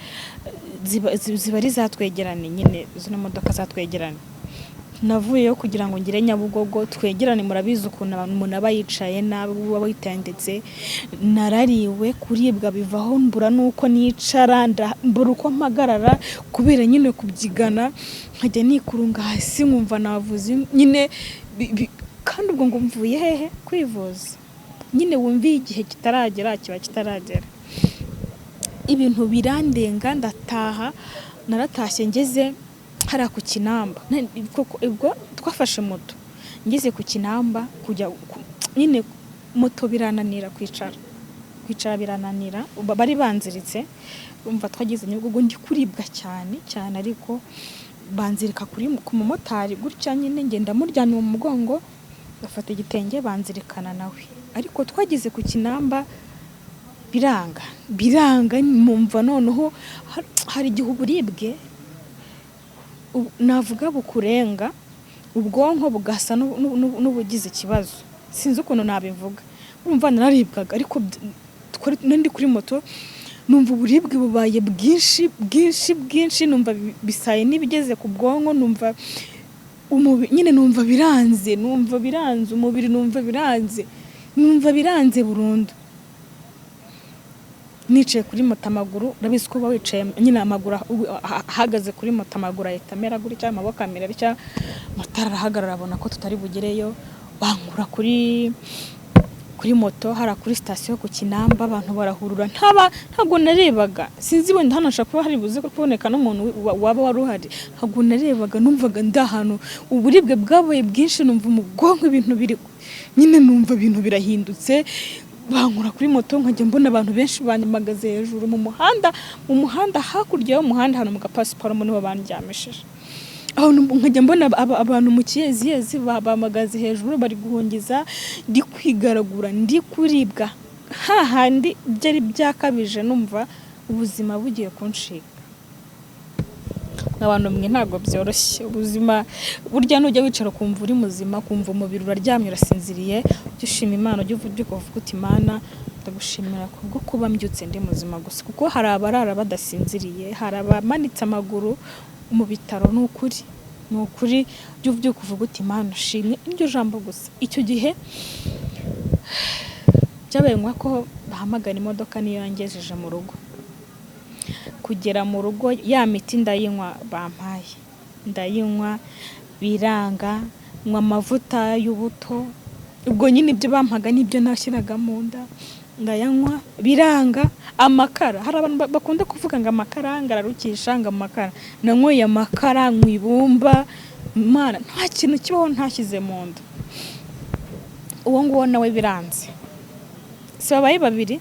ziba ari zatwegerane, nyine zino modoka zatwegerane. Navuyeyo kugira ngo ngire Nyabugogo twegerane. Murabizi ukuntu umuntu aba yicaye nabi, uba witendetse. Narariwe kuribwa bivaho, mbura nuko nicara, mbura uko mpagarara kubera nyine kubyigana. Nkajya nikurunga hasi nkumva navuze nyine, kandi ubwo ngo mvuye hehe kwivuza. Nyine wumviye igihe kitaragera kiba kitaragera. Ibintu birandenga ndataha. Naratashye ngeze hara ku Kinamba. Ubwo twafashe moto ngeze ku Kinamba kujya nyine moto birananira kwicara birananira. Bari banziritse, umva twagize Nyabugogo ndi kuribwa cyane, ariko banzirika ku mumotari gutya nyine ngenda muryamye mu mugongo, bafata igitenge banzirikana nawe. Ariko twagize ku Kinamba biranga mumva noneho hari igihe uburibwe navuga bukurenga, ubwonko bugasa n'ubugize ikibazo. Sinzi ukuntu nabivuga. Urumva nararibwaga, ariko ndi kuri moto numva uburibwe bubaye bwinshi, numva bisaye n'ibigeze ku bwonko, numva nyine numva biranze, umubiri numva biranze burundu. Nicaye kuri moto amaguru, urabizi ko wicaye nyine amaguru ahagaze kuri moto, amaguru ahita amera gutya, amaboko amera bitya. Motari arahagarara abona ko tutari bugereyo, bankura kuri moto hara kuri station ku Kinamba. Abantu barahurura, ntabwo narebaga. Sinzi wenda hano nshaka kuba hari buze kuboneka n'umuntu waba waruhari. Ntabwo narebaga, numvaga ndahantu uburibwe bwabaye bwinshi, numva umugongo ibintu biri nyine, numva ibintu birahindutse. Bankura kuri moto nkajya mbona abantu benshi banyamagaze hejuru mu muhanda hakurya y'umuhanda hano mu gapasiparumu niho bandyamishije. aho nkajya mbona abantu mu kiyezi bamagaze hejuru bari guhungiza ndi kwigaragura ndi kuribwa hahandi byari byakabije numva ubuzima bugiye kunshika. Abantu mwe ntago byoroshye ubuzima burya nujya wicara kumva uri muzima kumva umubiri uraryamye urasinziriye ushima Imana ujye uvuga uti Imana ndagushimira kubwo kuba mbyutse ndi muzima gusa kuko hari abarara badasinziriye hari abamanitse amaguru mu bitaro n'ukuri ujye uvuga uti Imana ushimye iryo jambo gusa. Icyo gihe byabaye ko bahamagara imodoka niyo yangejeje mu rugo. Kugera mu rugo ya miti ndayinywa bampaye ndayinywa biranga nywa amavuta y'ubuto ubwo nyine ibyo bampaga nibyo nashyiraga mu nda ndayanywa biranga. Amakara hari abantu bakunda kuvuga ngo amakara ngararukisha ngo amakara nanyoye amakara mwibumba Mana nta kintu kibaho ntashyize mu nda. Uwo nguwo nawe biranze si babaye babiri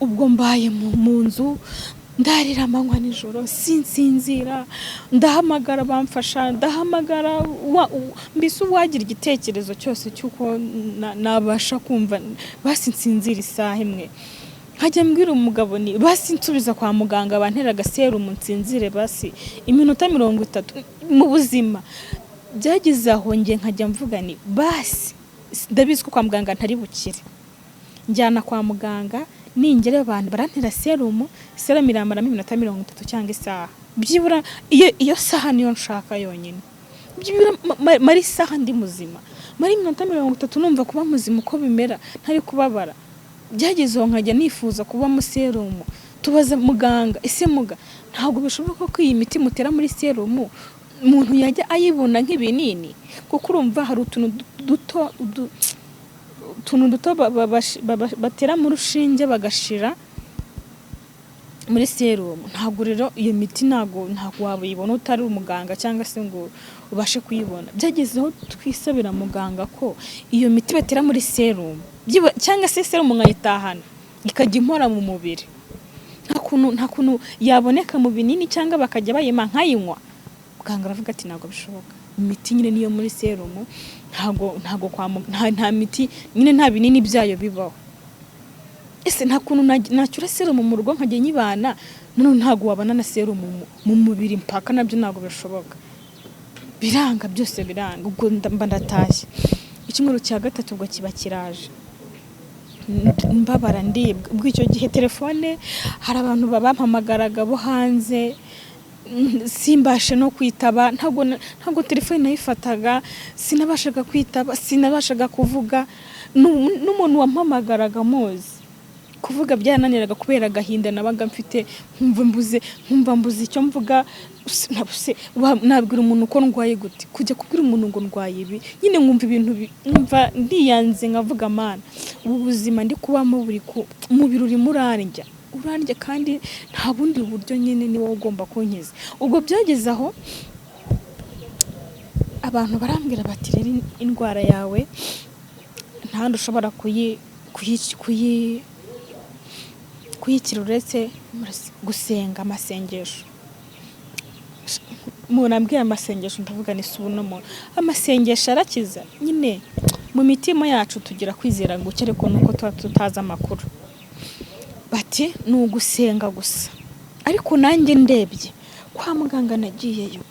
ubwo mbaye mu nzu ndarira amanywa nijoro sinsinzira ndahamagara bamfasha ndahamagara mbese uwagira igitekerezo cyose cyuko nabasha kumva basinsinzira isaha imwe nkajya mbwira umugabo ni basi nsubiza kwa muganga bantera agaserumu nsinzire basi iminota 30 mu buzima byagize aho nge nkajya mvuga ni basi ndabizi ko kwa muganga ntari bukire njyana kwa muganga ningere abantu barantera serumu iramara iminota 30 cyangwa isaha byibura iyo saha niyo nshaka yonyine byibura mari saha ndi muzima mari iminota 30 numva kuba muzima uko bimera ntari kubabara. Byagezeho nkajya nifuza kuba mu serumu tubaza muganga ese ntabwo bishoboka ko iyi miti mutera muri serumu umuntu yajya ayibona nk'ibinini kuko urumva hari utuntu duto batera mu rushinge bagashira muri serumu. Ntabwo rero iyo miti ntabwo wabibona utari umuganga cyangwa se ngo ubashe kuyibona. Byagezeho twisabira muganga ko iyo miti batera muri serumu cyangwa se serumu nkayitahana ikajya impora mu mubiri nta kuntu yaboneka mu binini cyangwa bakajya bayima nkayinywa. Muganga aravuga ati ntabwo bishoboka imiti nyine niyo muri serumu ntabwo nta miti nyine nta binini byayo bibaho. Ese nta kuntu nacyura serumu mu rugo nkajya nyibana none ntabwo wabana na serumu mu mubiri mpaka nabyo ntabwo bishoboka. Biranga byose biranga ubwo mba ndatashye. Icyumweru cya gatatu ubwo kiba kiraje mbabara ndibwa ubwo icyo gihe telefone hari abantu babampamagaraga bo hanze simbashe no kwitaba ntabwo telefone nayifataga sinabashaga kwitaba sinabashaga kuvuga n'umuntu wampamagaraga muzi kuvuga byananiraga kubera agahinda nabaga mfite nkumva mbuze icyo mvuga nabwira umuntu ko ndwaye gute kujya kubwira umuntu ngo ndwaye ibi nyine nkumva ibintu nkumva ndiyanze nkavuga Mana ubu buzima ndi kubamo buri umubiri uri murarya kandi nta bundi buryo nyine ni wowe ugomba kunkiza. Ubwo byageze aho abantu barambwira bati rero indwara yawe ntandi ushobora kuyikira uretse gusenga amasengesho. Umuntu ambwira amasengesho ndavuga ni subuno amasengesho arakiza nyine mu mitima yacu tugira kwizera ngo cyereko nuko tutaza amakuru bati ni ugusenga gusa. Ariko nanjye ndebye kwa muganga nagiyeyo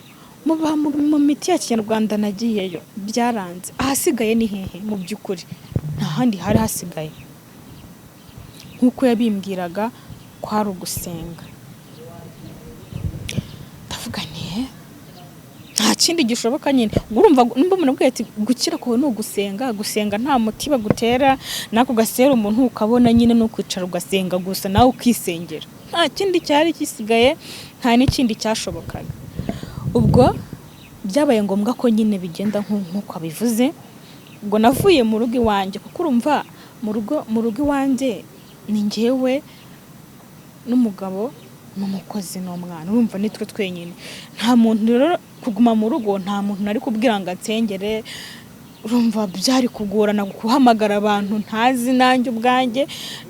mu miti ya Kinyarwanda nagiyeyo byaranze ahasigaye ni hehe mu by'ukuri nta handi hari hasigaye nkuko yabimbwiraga kwari ugusenga. Ndavuga nta kindi gishoboka nyine urumva nimba umuntu abwiye ati gukira ko ni gusenga nta muti bagutera nako gasera umuntu ukabona nyine no kwicara ugasenga gusa nawe ukisengera nta kindi cyari kisigaye nta n'ikindi cyashobokaga. Ubwo byabaye ngombwa ko nyine bigenda nk'uko abivuze. Ubwo navuye mu rugo iwanjye kuko urumva mu rugo iwanjye ni njyewe n'umugabo n'umukozi n'umwana urumva nitwe twenyine nta muntu rero kuguma mu rugo nta muntu nari kubwira ngo ansengere urumva byari kugorana guhamagara abantu ntazi nanjye ubwanjye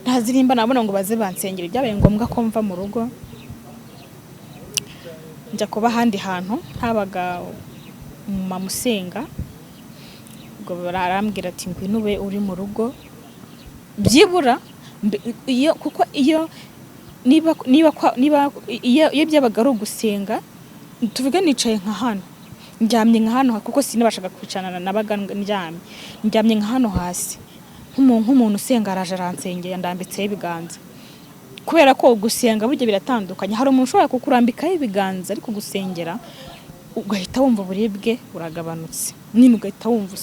ntazirimba nabona ngo baze bansengere. Byabaye ngombwa ko mva mu rugo njya kuba ahandi hantu habaga umumama usenga, ubwo barambwira ati ngwino ube uri mu rugo byibura kuko iyo byabaga ari ugusenga, tuvuge nicaye nka hano, ndyamye nka hano kuko sinabashaga kwicarana, nabaga ndyamye nka hano hasi, nk'umuntu usenga araje aransengera ndambitseho ibiganza, kubera ko gusenga burya biratandukanye. Hari umuntu ushobora kukurambikaho ibiganza ariko gusengera ugahita wumva uburibwe buragabanutse, nyine ugahita wumva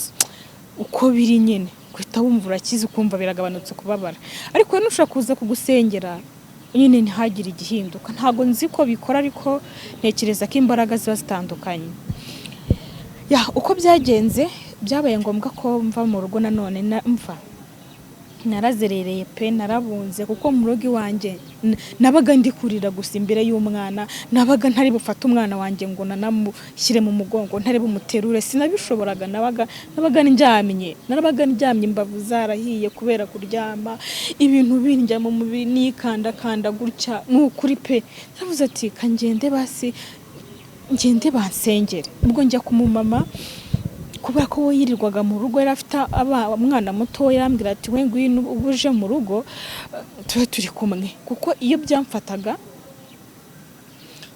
uko biri, nyine ugahita wumva urakize ukumva biragabanutse kubabara. Ariko nushaka kuza kugusengera nyine ntihagire igihinduka. Ntago nzi ko bikora, ariko ntekereza ko imbaraga ziba zitandukanye. Uko byagenze byabaye ngombwa ko mva mu rugo nanone, narazerereye pe, narabunze kuko mu rugo iwanjye nabaga ndi kurira gusa imbere y'umwana, nabaga ntari bufate umwana wanjye ngo nanamushyire mu mugongo, ntari bumuterure, sinabishoboraga. nabaga ndyamye imbavu zarahiye kubera kuryama, ibintu bindya mu mubiri, nikandakanda gutya, n'ukuri pe. Navuze ati kangende basi ngende bansengere. Ubwo njya ku mumama, kubera ko yirirwaga mu rugo, yari afite umwana muto, yarambwira ati we ngwino ubuje mu rugo tube turi kumwe, kuko iyo byamfataga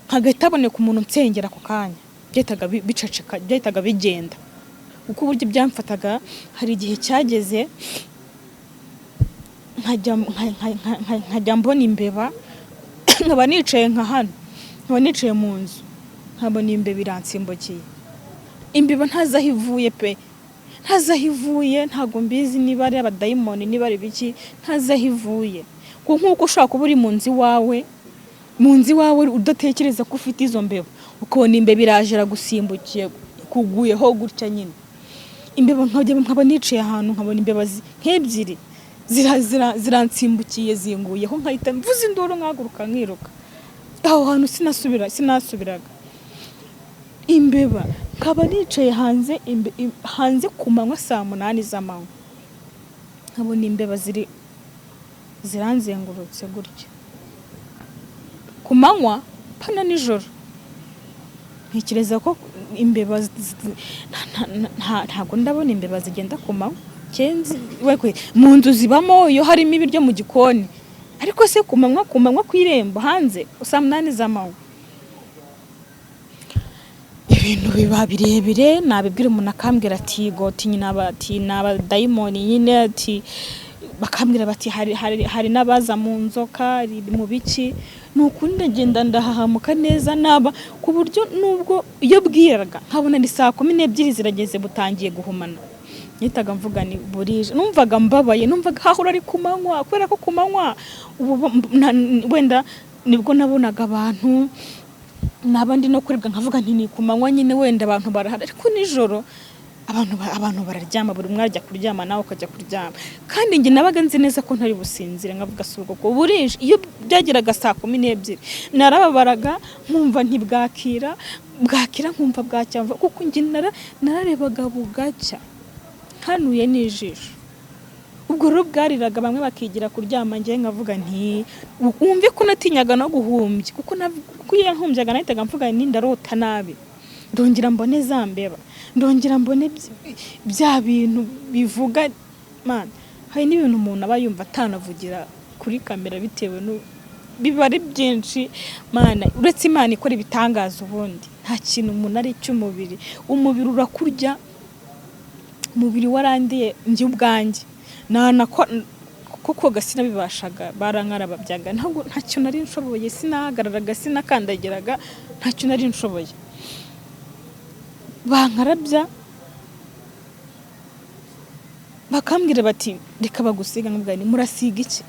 nkagahita aboneka umuntu nsengera ku kanya, byahitaga biceceka, byahitaga bigenda. Uko uburyo byamfataga, hari igihe cyageze nkajya mbona imbeba, nkaba nicaye nka hano, nkaba nicaye mu nzu, nkabona imbeba iransimbukiye. Imbeba ntazi aho ivuye pe, ntazi aho ivuye, ntago mbizi niba ari abadayimoni niba ari biki, ntazi aho ivuye. Nk'uko ushaka kuba uri mu nzu iwawe udatekereza ko ufite izo mbeba, ukabona imbeba iraje iragusimbukiye kuguyeho gutya nyine. Imbeba nkaba niciye ahantu, nkabona imbeba nk'ebyiri ziransimbukiye zinguyeho, nkahita mvuza induru nkahaguruka nkiruka. Aho hantu sinasubiraga. Imbeba nkaba nicaye hanze ku manywa saa 8 z'amanywa, nkabona imbeba ziranzengurutse gutya ku manywa, pana nijoro. Ntekereza ko imbeba ntago ndabona imbeba zigenda ku manywa, mu nzu zibamo iyo harimo ibiryo mu gikoni, ariko se ku manywa kw'irembo hanze saa 8 z'amanywa. Ibintu biba birebire, nabibwira umuntu akambwira ati goti nyina bati n'abadayimoni nyine, ati bakambwira bati hari n'abaza mu nzoka, mu biki. Nuko ndagenda ndahahamuka neza, naba ku buryo nubwo iyo bwiraga nkabona ni saa 12 zirageze butangiye guhumana, nitaga mvuga ni burije. Numvaga mbabaye, numvaga hahora ari ku manywa, kubera ko ku manywa wenda nibwo nabonaga abantu, nabandi no kuribwa nkavuga nti ni ku manywa nyine wenda abantu barahari, ariko nijoro abantu bararyama, buri umwe ajya kuryama nawe ukajya kuryama. Kandi njye nabaga nzi neza ko ntari businzire, nkavuga suko ko burije. Iyo byageraga saa 12 narababaraga, nkumva ntibwakira nkumva bwacyamva, kuko njye nararebaga bugacya hanuye n'ijisho. Ubwo rero bwariraga, bamwe bakigira kuryama, njye nkavuga nti wumve ko natinyaga no guhumbya, kuko iyo nhumbyaga nahitaga mvuga ni ndarota nabi, ndongera mbone zambeba, ndongera mbone bya bintu bivuga. Man, hari n'ibintu umuntu aba yumva atanavugira kuri kamera bitewe biba ari byinshi. Mana, uretse Imana ikora ibitangaza, ubundi nta kintu umuntu ari cy'umubiri. Umubiri urakurya, umubiri warandiye njye ubwanjye kuko gasina bibashaga, barankarababyaga, nta cyo nari nshoboye, sinahagararaga, sinakandagiraga, nta cyo nari nshoboye. Bankarabya bakambwira bati reka bagusiga, nkubwa ni murasiga iki?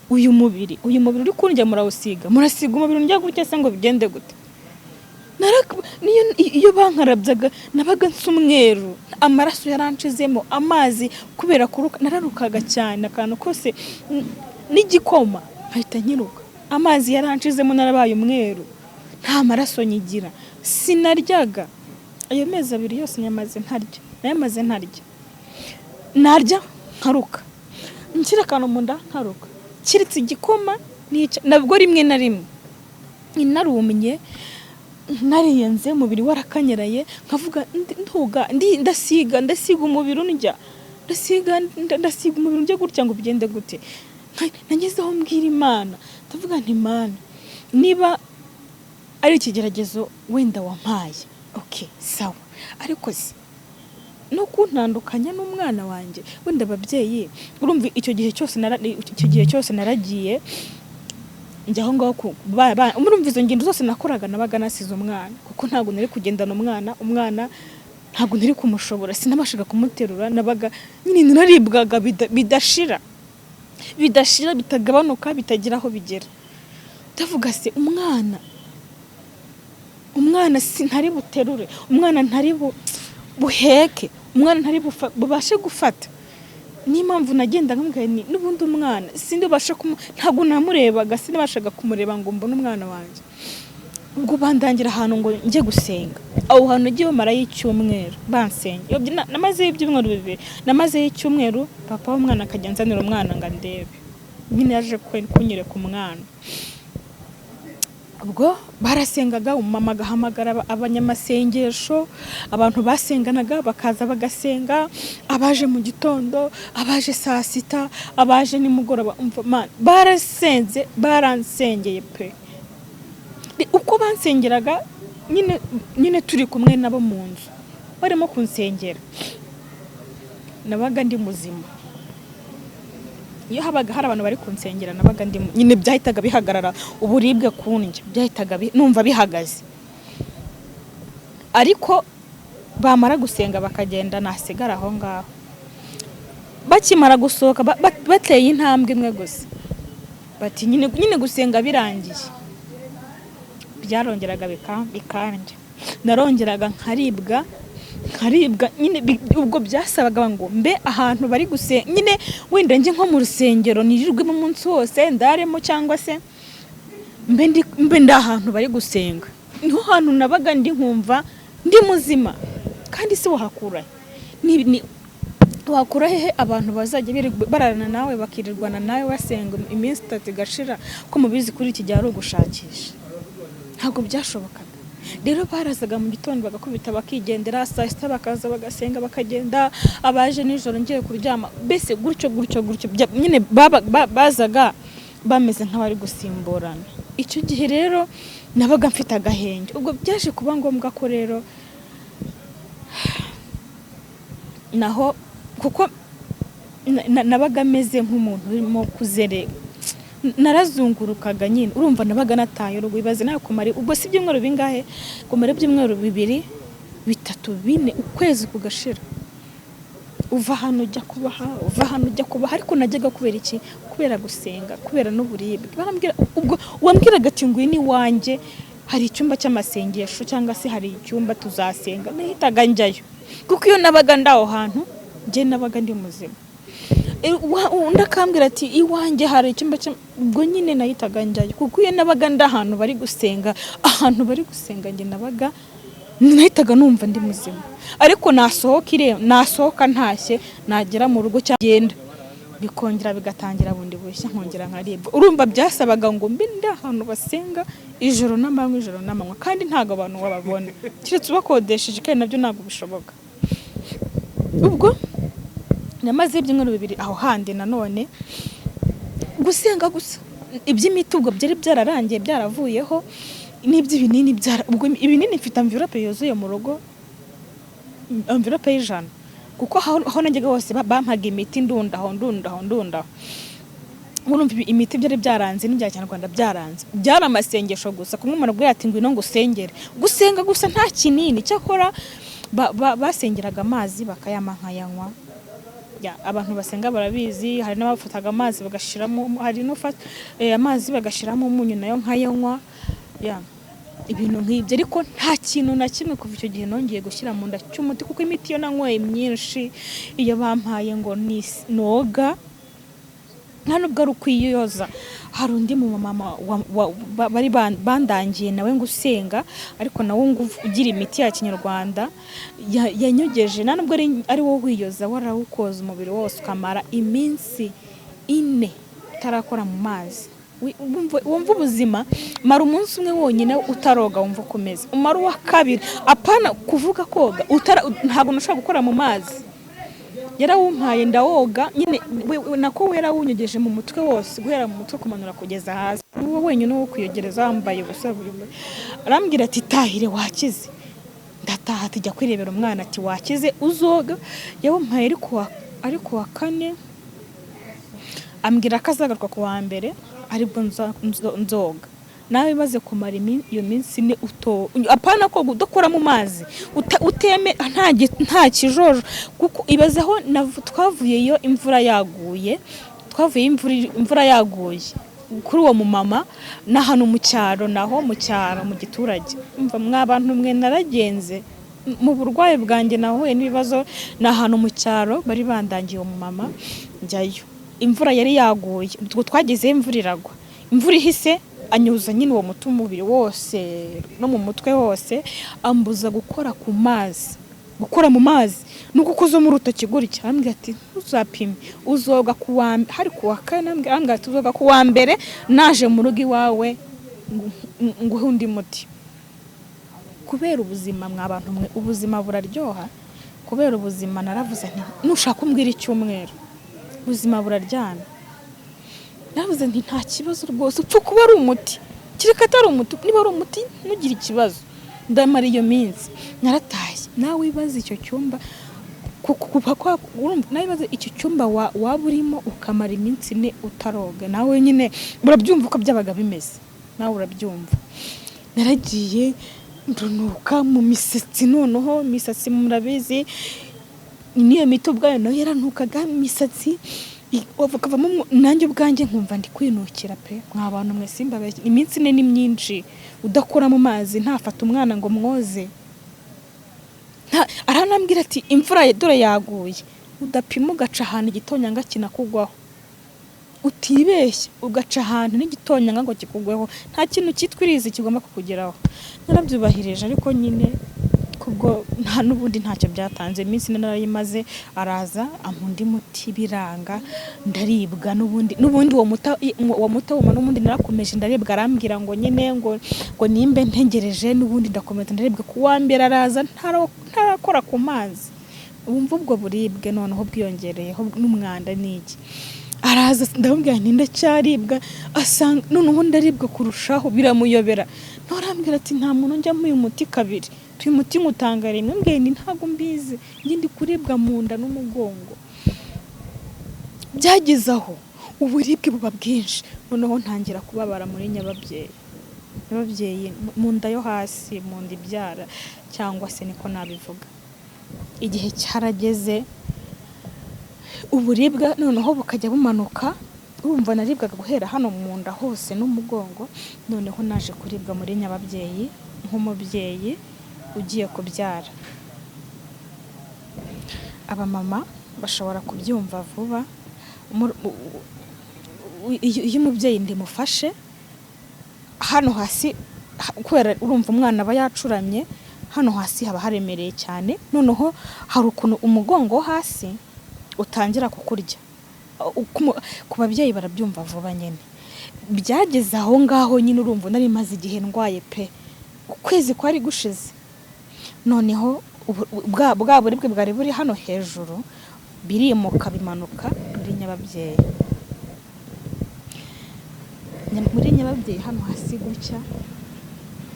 Uyu mubiri uri kundya murawusiga, murasiga umubiri njya gutya se ngo bigende gute? Iyo bankarabyaga nabaga nsumweru, amaraso yarancizemo, amazi kubera kuruka, nararukaga cyane, akantu kose n'igikoma nkahita nyiruka, amazi yarancizemo, narabaye umweru, nta maraso nyigira, sinaryaga. Ayo mezi 2 yose nyamaze ntarya, narya nkaruka, nshyira akantu mu nda nkaruka, kiritse igikoma nabwo rimwe na rimwe narumye. nariyenze umubiri warakanyaraye nkavuga ndasiga umubiri undya ndasiga umubiri undya gutya ngo bigende gute. Nagezeho mbwira Imana ndavuga nti Imana niba ari ikigeragezo wenda wampaye okay sawa, ariko si no kuntandukanya n'umwana wanjye wenda ababyeyi urumva icyo gihe cyose naragiye njyaho ngaho umurumva izo ngendo zose nakoraga nabaga nasize umwana kuko ntabwo nari kugendana umwana ntabwo nari kumushobora, sinabashaga kumuterura, nabaga nyine naribwaga bidashira bitagabanuka bitagira aho bigera. Ndavuga se umwana ntari buterure, umwana ntari buheke, umwana ntari bubashe gufata. Ni impamvu nagenda nkambwira ni n'ubundi umwana sindibasha ntabwo namurebaga, sinabashaga kumureba ngo mbone umwana wanjye. Ubwo bandangira ahantu ngo njye gusenga, aho hantu nagiye marayo icyumweru bansenga. Namazeyo ibyumweru 2, namazeyo icyumweru papa w'umwana akajya nzanira umwana ngo ndebe, nyine yaje kunyereka umwana. Ubwo barasengaga, umama agahamagara abanyamasengesho, abantu basenganaga bakaza bagasenga, abaje mu gitondo, abaje saa sita, abaje nimugoroba. Barasenze, baransengeye pe. Uko bansengeraga nyine turi kumwe nabo mu nzu barimo kunsengera, nabaga ndi muzima. Iyo habaga hari abantu bari kunsengera nabaga ndi nyine byahitaga bihagarara, uburibwe kundya byahitaga numva bihagaze. Ariko bamara gusenga bakagenda nasigara aho ngaho. Bakimara gusohoka bateye intambwe imwe gusa bati nyine gusenga birangiye, byarongeraga bikanja, narongeraga nkaribwa nyine. Ubwo byasabaga ngo mbe ahantu bari gusenga nyine, wenda nje nko mu rusengero nirirwe mu munsi wose ndaremo, cyangwa se mbe ahantu bari gusenga. Niho hantu nabaga ndi nkumva ndi muzima. Kandi se wahakura wakura hehe abantu bazajya bararana nawe bakirirwana nawe basenga iminsi 3 igashira, ko mubizi kuri iki gihe ari ugushakisha? Ntabwo byashobokaga. Rero barazaga mu gitondo bagakubita bakigendera, saa sita bakaza bagasenga bakagenda, abaje nijoro ngiye kuryama, bese gutyo nyine bazaga bameze nk'abari gusimburana. Icyo gihe rero nabaga mfite agahenge. Ubwo byaje kuba ngombwa ko rero naho kuko nabaga meze nk'umuntu urimo kuzerera, narazungurukaga nyine. Urumva nabaga nataye urugo, ibaze nayo kumara ubwo si ibyumweru bingahe, kumara ibyumweru 2, 3, 4 ukwezi kugashira, uva ahantu ujya kubaha, ariko najyaga kubera iki? Kubera gusenga, kubera n'uburibwe. Barambwira ubwo wambwiraga ati ngo ni wanjye hari icyumba cy'amasengesho cyangwa se hari icyumba tuzasenga, nahitaga njyayo kuko iyo nabaga ndaho hantu nje nabaga ndi muzima. Ndakambwira ati iwanjye hari icyumba ubwo nyine nahitaga njyayo kuko iyo nabaga ndahantu bari gusenga, nje nabaga nahitaga numva ndi muzima. Ariko nasohoka ntashye, nagera mu rugo cyagenda bikongera bigatangira bundi bushya nkongera nkaribwa. Urumva byasabaga ngo mbe ndahantu basenga ijoro n'amanywa, kandi ntago abantu wababona kiretse bakodesheje, kandi nabyo ntago bishoboka. Ubwo namaze ibyumweru 2 aho handi, nanone gusenga gusa. Iby'imiti ubwo byari byararangiye byaravuyeho, n'iby'ibinini ubwo ibinini mfite envelope yuzuye mu rugo, envelope y'100, kuko aho najyaga hose bampaga imiti ndundaho. Urumva imiti byari byaranze n'ibya Kinyarwanda byaranze, byari amasengesho gusa. Kumwe umuntu abwira ati ngwino ngusengere, gusenga gusa nta kinini. Cyakora basengeraga amazi bakayama nkayanywa. Abantu basenga barabizi, hari n'abafataga amazi bagashiramo, hari n'ufata amazi bagashiramo umunyu nayo nkayanywa. Ibintu nk'ibyo, ariko nta kintu na kimwe kuva icyo gihe nongeye gushyira mu nda cy'umuti, kuko imiti yo nanyweye myinshi iyo bampaye ngo noga nta nubwo ari ukwiyoza. Hari undi mu mama bari bandangiye nawe ngo usenga, ariko nawe ngo ugira imiti ya Kinyarwanda yanyogeje, nta nubwo ari wowe wiyoza, warawukoza umubiri wose ukamara iminsi 4 utarakora mu mazi. wumva ubuzima mara umunsi umwe wonyine utaroga wumva ukomeza umara uwa kabiri apana kuvuga koga ntabwo nashobora gukora mu mazi yarawumpaye ndawoga nyine nako wera wunyegeje mu mutwe wose guhera mu mutwe kumanura kugeza hasi uwo wenyine wo kwiyogereza wambaye ubusa buri arambwira ati tahire wakize ndataha tujya kwirebera umwana ati wakize uzoga yawumpaye ariko wa kane ambwira akazagaruka ku wa mbere aribwo nzoga nawe bimaze kumara iyo minsi ne apana ko udakora mu mazi uteme nta kijojo kuko ibazeho twavuyeyo imvura yaguye imvura yaguye kuri uwo mumama n'ahantu mu cyaro mu giturage umva mwabantu mwe naragenze mu burwayi bwanjye nahuye n'ibibazo n'ahantu mu cyaro bari bandangiye uwo mumama njyayo imvura yari yaguye twagezeyo imvura iragwa imvura ihise anyuza nyine uwo muti umubiri wose no mu mutwe hose ambuza gukora mu mazi nuko ukoze mu rutoki gutya ambwira ati uzapime uzoga hari ku wa kane ambwira ati uzoga ku wa mbere naje mu rugo iwawe nguhe undi muti kubera ubuzima mwabantu mwe ubuzima buraryoha kubera ubuzima naravuze nti nushaka umbwira icyumweru ubuzima buraryana navuze nti nta kibazo rwose upfa kuba ari umuti kireka atari umuti niba ari umuti ntugire ikibazo ndamara iyo minsi narataye nawe wibaza icyo cyumba nawe wibaza icyo cyumba waba urimo ukamara iminsi ine utaroga nawe nyine urabyumva uko byabaga bimeze nawe urabyumva naragiye ndunuka mu misatsi noneho imisatsi murabizi niyo mito ubwayo nayo yarantukaga imisatsi ukavamo nanjye ubwanjye nkumva ndi kwinukira pe mwabantu mwe simbabaye iminsi ine ni myinshi udakora mu mazi ntafata umwana ngo mwoze aranambwira ati imvura dore yaguye udapima ugaca ahantu igitonyanga kinakugwaho utibeshye ugaca ahantu n'igitonyanga ngo kikugweho nta kintu cyitwiriza kigomba kukugeraho narabyubahirije ariko nyine kubwo nta nubundi ntacyo byatanze iminsi narayimaze araza amundi muti biranga ndaribwa nubundi uwo muta n'ubundi narakomeje ndaribwa arambwira ngo nyine ngo nimbe ntegereje nubundi ndakomeza ndaribwa ku wa mbere araza ntarakora ku mazi umva ubwo buribwe noneho bwiyongereyeho n'umwanda n'iki araza ndabwira nti ndacyaribwa asanga noneho ndaribwa kurushaho biramuyobera ntarambwira ati nta muntu njya mu muti kabiri tuyi muti ngutanga rimwe mbwiye ni ntago mbizi ngindi kuribwa mu nda n'umugongo byagezaho uburibwe buba bwinshi noneho ntangira kubabara muri nyababyeyi mu nda yo hasi mu nda ibyara cyangwa se niko nabivuga igihe cyarageze uburibwa noneho bukajya bumanuka urumva naribwaga guhera hano mu nda hose n'umugongo noneho naje kuribwa muri nyababyeyi nk'umubyeyi ugiye kubyara abamama bashobora kubyumva vuba iyo umubyeyi ndimufashe hano hasi kubera urumva umwana aba yacuramye hano hasi haba haremereye cyane noneho hari ukuntu umugongo wo hasi utangira kukurya ku babyeyi barabyumva vuba nyine byageze aho ngaho nyine urumva nari maze igihe ndwaye pe ukwezi kwari gushize noneho bwa buribwe bwari buri hano hejuru birimuka bimanuka muri nyababyeyi hano hasi gutya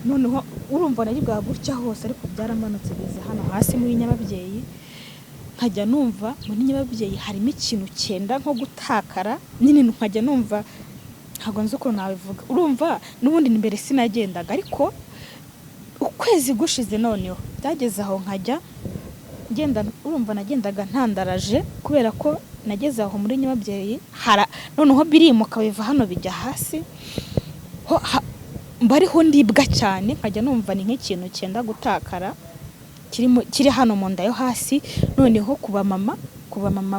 noneho urumva nari bwa gutya hose ariko byaramanutse bize hano hasi muri nyababyeyi nkajya numva muri nyababyeyi harimo ikintu cyenda nko gutakara nyine nkajya numva ntabwo nzi uko nabivuga urumva n'ubundi imbere sinagendaga ariko ukwezi gushize noneho byageze aho nkajya ngenda urumva nagendaga ntandaraje kubera ko nageze aho muri nyababyeyi noneho birimuka biva hano bijya hasi mbariho ndibwa cyane nkajya numva ni nk'ikintu cyenda gutakara kiri hano mu nda yo hasi noneho kuba mama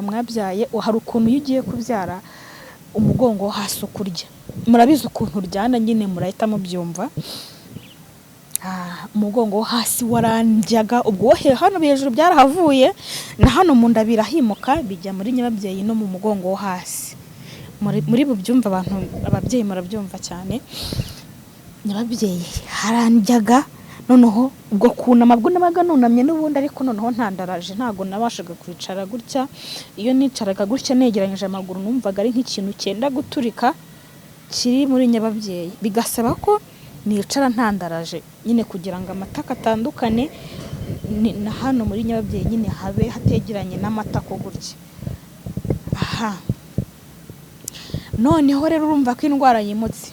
mwabyaye hari ukuntu iyo ugiye kubyara umugongo wo hasi ukurya murabizi ukuntu uryana nyine murahita mubyumva umugongo wo hasi warandyaga ubwo hano hejuru byarahavuye na hano mu nda birahimuka bijya muri nyababyeyi no mu mugongo wo hasi muri bubyumva abantu ababyeyi murabyumva cyane. Nyababyeyi harandyaga noneho ubwo kunama bwo nabaga nunamye n'ubundi ariko noneho ntandaraje ntago nabashaga kwicara gutya. Iyo nicaraga gutya negeranyije amaguru numvaga ari nk'ikintu cyenda guturika kiri muri nyababyeyi, bigasaba ko nicara ntandaraje nyine kugira ngo amatako atandukane na hano muri nyababyeyi nyine habe hategeranye n'amatako gutya. Aha noneho rero urumva ko indwara yimutse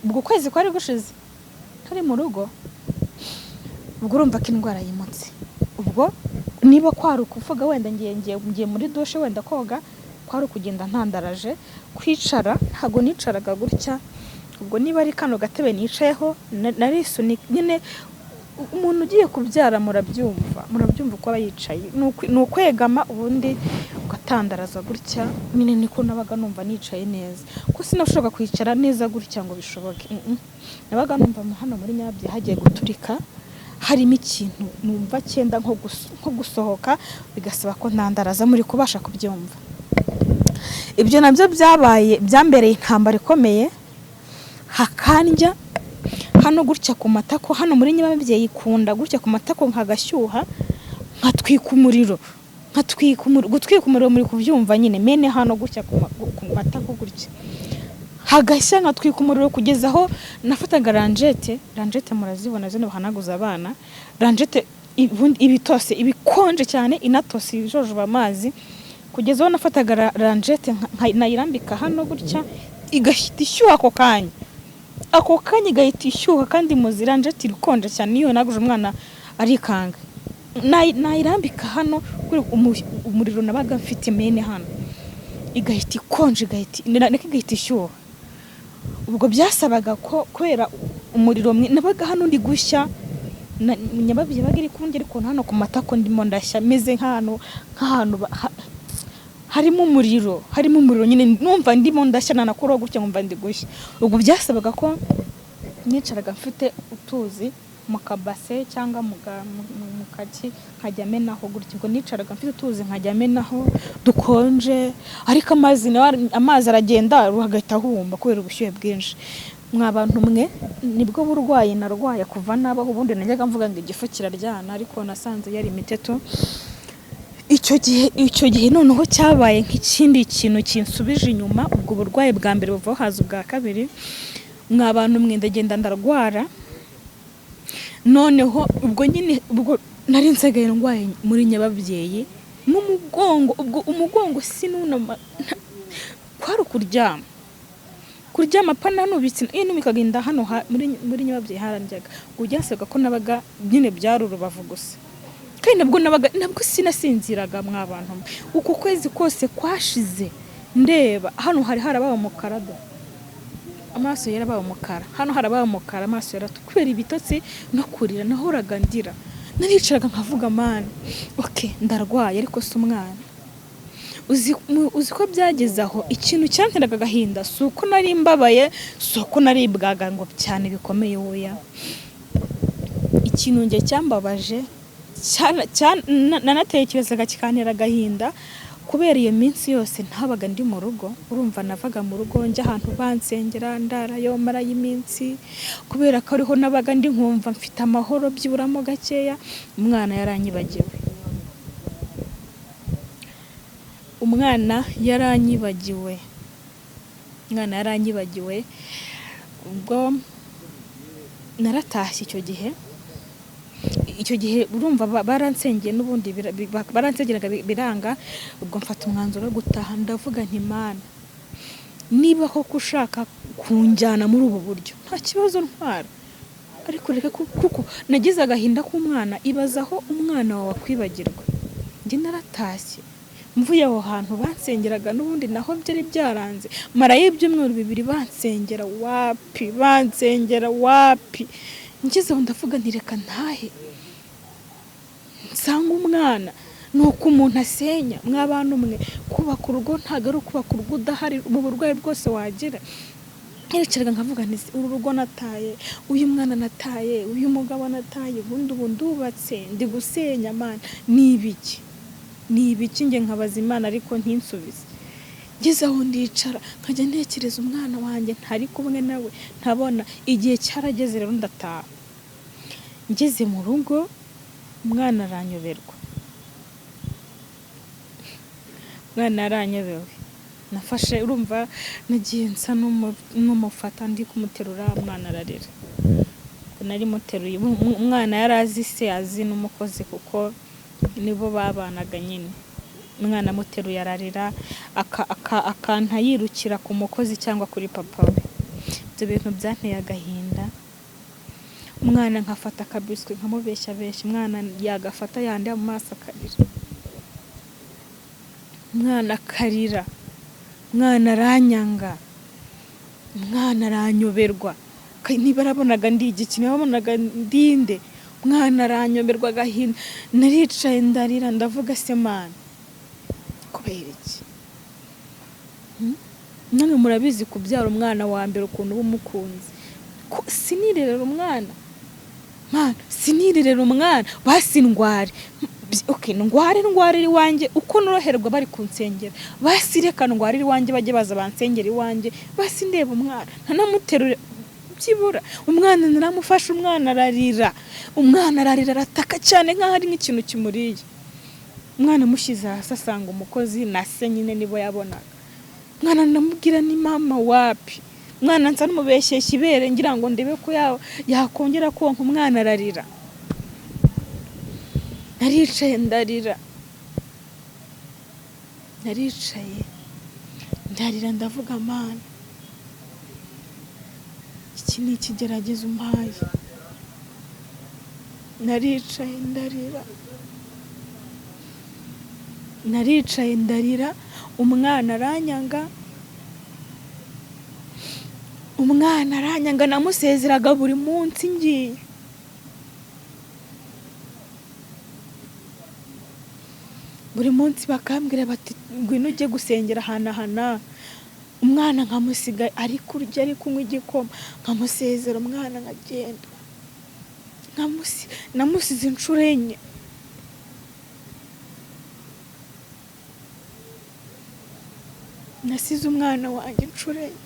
ubwo kwezi kwari gushize turi mu rugo, ubwo urumva ko indwara yimutse. Ubwo niba kwari ukuvuga wenda ngiye muri dushe wenda koga, kwari kugenda ntandaraje kwicara ntago nicaraga gutya. Ubwo niba ari kano gatebe nicayeho narisuni nyine umuntu ugiye kubyara murabyumva uko aba yicaye ni ukwegama ubundi ugatandaraza gutya. Nyine niko nabaga numva nicaye neza, ko sinashobora kwicara neza gutya ngo bishoboke. Nabaga numva hano muri nyababyeyi hagiye guturika, harimo ikintu numva cyenda nko gusohoka, bigasaba ko ntandaraza muri kubasha kubyumva. Ibyo nabyo byambereye intambara ikomeye, hakandya hano gutya ku matako. Hano muri nyababyeyi ikunda gutya ku matako nkagashyuha, nkatwika umuriro gutwika umuriro muri kubyumva nyine mene hano gutya ku matako gutya hagashya, nkatwika umuriro kugeza aho nafataga ranjete murazibona zino bahanaguza abana, ranjete ibitose ibikonje cyane inatose ijojoba amazi, kugeza aho nafataga ranjete nayirambika hano gutya igahita ishyuha ako kanya igahita ishyuha, kandi muzi ranjete irikonje cyane. Niyo naguje umwana arikanga, nayirambika hano kuri umuriro nabaga mfite mene hano, igahita ikonje igahita ishyuha. Ubwo byasabaga ko kwera umuriro nabaga hano ndi gushya, nyababyeyi baga iri kunge ariko hano ku matako ndimo ndashya meze nk'ahantu harimo umuriro nyine numva ndimo ndashya nanakora gutya nkumva ndi gushya. Ubwo byasabaga ko nicaraga mfite utuzi mu kabase cyangwa mu kaki nkajya menaho gutya. Ubwo nicaraga mfite utuzi nkajya menaho dukonje, ariko amazi aragenda ruhagahita humba kubera ubushyuhe bwinshi. Mwabantu mwe nibwo burwayi narwaye kuva nabaho. Ubundi najyaga mvuga ngo igifu kiraryana, ariko nasanze yari imiteto. Icyo gihe noneho cyabaye nk'ikindi kintu kinsubije inyuma. Ubwo burwayi bwa mbere buvaho haza ubwa kabiri. Mwabantu mwe ndagenda ndarwara, noneho ubwo nyine nari nsigaye ndwaye muri nyababyeyi n'umugongo. Ubwo umugongo sinunama, kwari kuryama pana nubitse numikaga hano muri nyababyeyi harandyaga. Ubwo byasaga ko nabaga nyine byari urubavu gusa, kandi nabwo sinasinziraga. Mwabantu uko kwezi kose kwashize ndeba hano hari harabaye umukara, amaso yarabaye umukara, hano harabaye umukara, amaso kubera ibitotsi no kurira nahoraga ndira. Naricaraga nkavuga man, okay ndarwaye ariko si umwana. Uzi ko byageze aho ikintu cyanteraga agahinda, si uko nari mbabaye, si uko naribwaga ngo cyane bikomeye oya. Ikintu nge cyambabaje nanatekerezaga kikantera agahinda, kubera iyo minsi yose ntabaga ndi mu rugo. Urumva navaga mu rugo njya ahantu bansengera ndarayo marayo iminsi, kubera ko ariho nabaga ndi nkumva mfite amahoro byiburamo gakeya. Umwana yaranyibagiwe. Ubwo naratashye icyo gihe urumva baransengeye n'ubundi baransengeraga biranga. Ubwo mfata umwanzuro wo gutaha, ndavuga nti Mana, niba koko ushaka kunjyana muri ubu buryo nta kibazo ntwara, ariko reka kuko nagize agahinda k'umwana. Ibazaho umwana wawe akwibagirwa. Njye naratashye mvuye aho hantu bansengeraga n'ubundi naho byari byaranze, marayo ibyumweru 2 bansengera wapi. Ngize aho ndavuga nti reka ntahe nsanga umwana. Nuko umuntu asenya. Mwabantu mwe kubaka urugo ntago ari kubaka urugo udahari mu burwayi bwose wagira. Nterekeraga nkavuga nti uru rugo nataye, uyu mwana nataye, uyu mugabo nataye, ubu ndubatse ndi gusenya Mana. Ni ibiki nge nkabaza Imana ariko ntinsubize. ngeze aho ndicara nkajya ntekereza umwana wanjye ntari kumwe nawe ntabona. Igihe cyarageze rero ndataha, ngeze mu rugo umwana aranyoberwa, umwana yaranyobewe. Nafashe urumva nagiye nsa n'umufata ndi kumuterura, umwana ararira. Nari muteruye, umwana yari azi se azi n'umukozi kuko nibo babanaga nyine. Umwana muteruye ararira akanta yirukira ku mukozi cyangwa kuri papa we. Ibyo bintu byanteye agahinda. Umwana nkafata akabiswi nkamubeshya, umwana yagafata yandi mu maso akarira. Umwana akarira, umwana aranyanga, umwana aranyoberwa. Niba arabonaga ndi igiki, niba abonaga ndinde, umwana aranyoberwa agahinda. Naricaye ndarira ndavuga se Mana kubera iki? Namwe murabizi kubyara umwana wa mbere ukuntu bumukunze. Sinirerera umwana Mana, sinirerera umwana basi ndware. Okay, ndware iwanjye uko noroherwa bari kunsengera. Basi reka ndware iwanjye bajye baza bansengera iwanjye. Basi ndeba umwana ntanamuterure byibura. Umwana naramufashe, umwana ararira, arataka cyane nkaho ari nk'ikintu kimuriye. Umwana mushyize hasi asanga umukozi na se nyine nibo yabonaga. Umwana namubwira ni mama wapi. Umwana nsa n'umubeshyeshya ibere ngira ngo ndebe ko yakongera konka. Umwana ararira. Naricaye ndarira, ndavuga Mana, iki ni ikigeragezo umpaye. Naricaye ndarira, umwana aranyanga, namusezeraga buri munsi ngiye. Buri munsi bakambwira bati ngwino ujye gusengera ahanahana. Umwana nkamusiga ari kurya ari kunywa igikoma, nkamusezera umwana nkagenda. Namusize inshuro enye. Nasize umwana wanjye inshuro enye.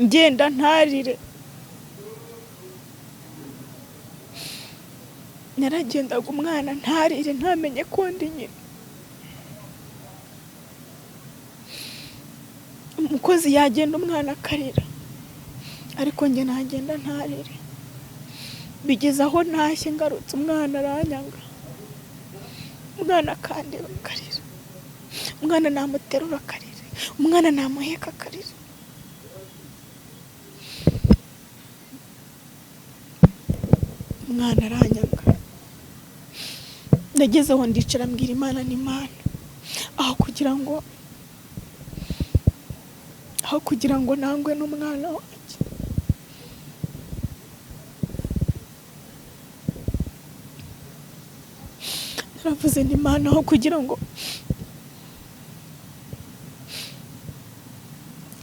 Ngenda ntarire. Naragendaga umwana ntarire ntamenye ko ndi nyine. Umukozi yagenda umwana akarira, ariko njye nagenda ntarire. Bigeze aho ntashye ngarutse umwana aranyanga. Umwana kandi akarira, umwana namuterura akarira, umwana namuheka akarira. Umwana aranyanga. Nageze aho ndicara mbwira Imana ni Imana, aho kugira ngo nangwe n'umwana wanjye. Naravuze ni Imana, aho kugira ngo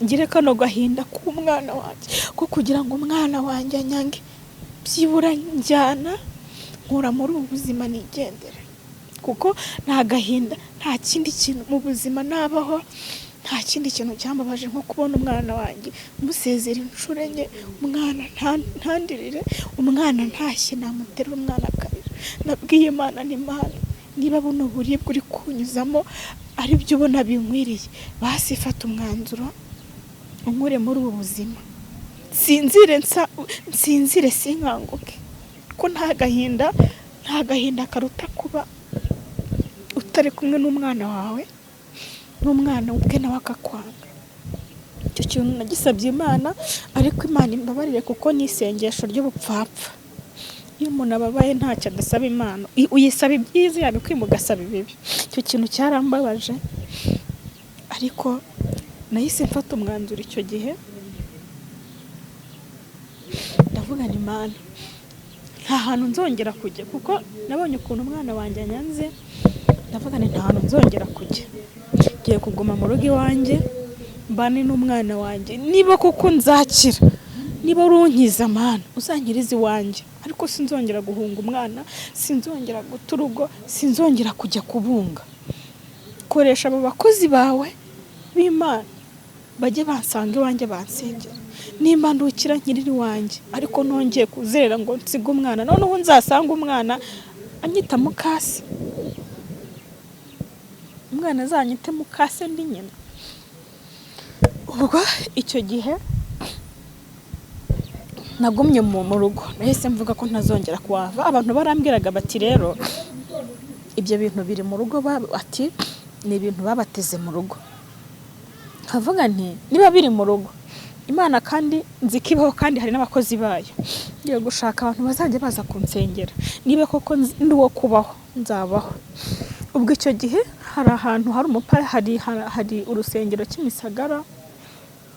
ngire kano gahinda k'umwana wanjye, ko kugira ngo umwana wanjye anyange, byibura njyana nkura muri ubu buzima nigendere. Kuko nta gahinda, nta kindi kintu mu buzima nabaho, nta kindi kintu cyambabaje nko kubona umwana wanjye musezera inshuro enye, umwana ntandirire, umwana ntashye namuterura umwana akarira. Nabwiye Imana ni Imana, niba buno buribwe uri kunyuzamo ari byo ubona binkwiriye, basi fata umwanzuro unkure muri ubu buzima. Sinzire sinkanguke, ko nta gahinda karuta kuba utari kumwe n'umwana wawe, n'umwana ubwe nawe akakwanga. Icyo kintu nagisabye Imana, ariko Imana imbabarire kuko ni isengesho ry'ubupfapfa. Iyo umuntu ababaye ntacyo adasaba Imana, uyisaba ibyiza yabikwima ugasaba ibibi. Icyo kintu cyarambabaje, ariko nahise mfata umwanzuro icyo gihe. Ndavuga ni Imana, nta hantu nzongera kujya, kuko nabonye ukuntu umwana wanjye anyanze. Ndavuga ni nta hantu nzongera kujya, ngiye kuguma mu rugo iwanjye mbane n'umwana wanjye. Niba kuko nzakira, niba urunkiza Mana uzankiriza iwanjye, ariko ko sinzongera guhunga umwana, sinzongera guta urugo, sinzongera kujya kubunga. Koresha abo bakozi bawe b'Imana bajye bansanga iwanjye bansengera, nimba ndukira nkiriri wanjye, ariko nongeye kuzerera ngo nsiga umwana, noneho nzasanga umwana anyita mukase, umwana azanyite mukase ndi nyina. Ubwo icyo gihe nagumye mu rugo, nahise mvuga ko ntazongera kuhava. Abantu barambwiraga bati rero ibyo bintu biri mu rugo, ati ni ibintu babateze mu rugo. Nkavuga nti niba biri mu rugo, Imana kandi nzikibaho, kandi hari n'abakozi bayo, ngiye gushaka abantu bazajya baza kunsengera, niba koko ndi wo kubaho nzabaho. Ubwo icyo gihe hari ahantu hari urusengero Kimisagara,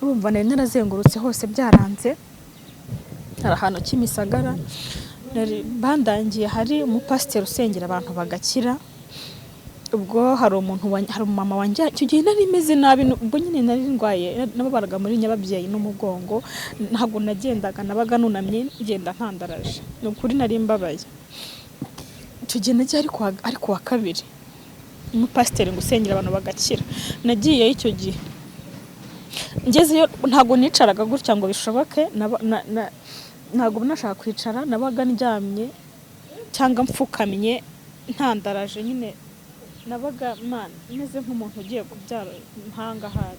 urumva nari narazengurutse hose byaranze. Hari ahantu Kimisagara bandangiye, hari umupasiteri usengera abantu bagakira. Ubwo hari umumama wanjye, icyo gihe nari meze nabi, ubwo nyine nari ndwaye, nababaraga muri nyababyeyi n'umugongo, ntabwo nagendaga, nabaga nunamye ngenda ntandaraje, ni ukuri nari mbabaye. Icyo gihe nagiye ari kuwa kabiri, umupasiteri ngo usengera abantu bagakira. Nagiyeyo icyo gihe, ngezeyo ntabwo nicaraga gutya ngo bishoboke, ntabwo nashaka kwicara, nabaga ndyamye cyangwa mfukamye ntandaraje, nyine nabaga meze nk'umuntu ugiye kubyara impanga hari,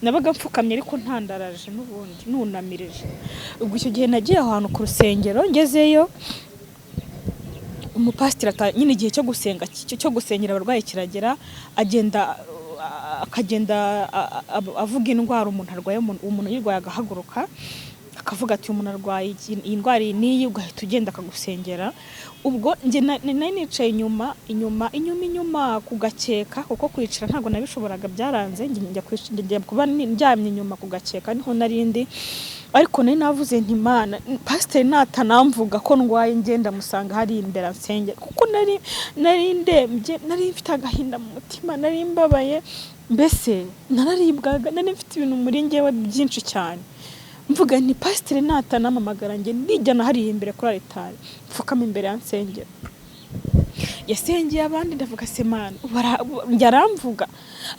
nabaga mfukamye ariko ntandaraje n'ubundi nunamirije. Ubwo icyo gihe nagiye ahantu ku rusengero, ngezeyo umupasiteri nyine igihe cyo gusengera abarwayi kiragera, akagenda avuga indwara umuntu arwaye, umuntu yirwaye agahaguruka akavuga ati umuntu arwaye iyi ndwara niyi, ugahita ugenda akagusengera. Ubwo nge nari nicaye inyuma ku gakeka, kuko kwicara ntabwo nabishoboraga byaranze, njya kuba ndyamye inyuma ku gakeka niho narindi. Ariko nari navuze nti Mana, pasiteri natanamvuga ko ndwaye ngenda musanga hari imbere ansengera, kuko nari ndembye, nari mfite agahinda mu mutima, nari mbabaye, mbese nararibwaga, nari mfite ibintu muri njyewe byinshi cyane. Mvuga nti pasiteri natanamamagara nge ndijyana hariya imbere kuri altari, mfukama imbere yansengera. Yasengeye abandi, ndavuga se Mana, yaramvuga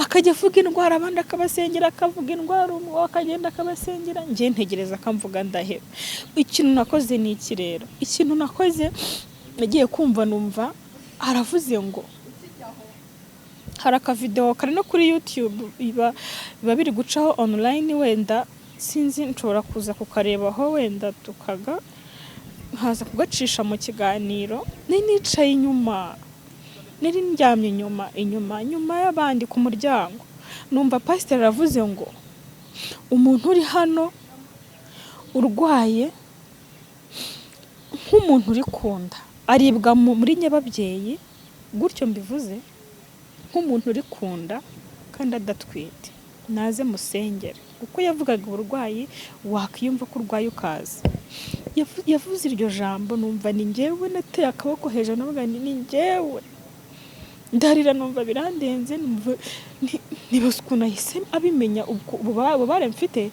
akajya avuga indwara, abandi akabasengera, akavuga indwara, umwe akagenda akabasengera, nge ntegereza akamvuga ndaheba. Ikintu nakoze ni iki rero? Ikintu nakoze, nagiye kumva numva aravuze ngo, hari akavideo kari no kuri YouTube biba biri gucaho online, wenda sinzi nshobora kuza kukarebaho, wenda nkaza kugacisha mu kiganiro. Nari nicaye inyuma, nari ndyamye inyuma y'abandi ku muryango, numva pasiteri aravuze ngo umuntu uri hano urwaye nk'umuntu uri kunda, aribwa muri nyababyeyi, gutyo mbivuze, nk'umuntu uri kunda kandi adatwite, naze musengere. Kuko yavugaga uburwayi wakiyumva ko urwaye ukaza. Yavuze iryo jambo, numva ni njyewe, nateye akaboko hejuru, navuga ni njyewe, ndarira, numva birandenze, nibaza ukuntu ahise abimenya ububabare mfite.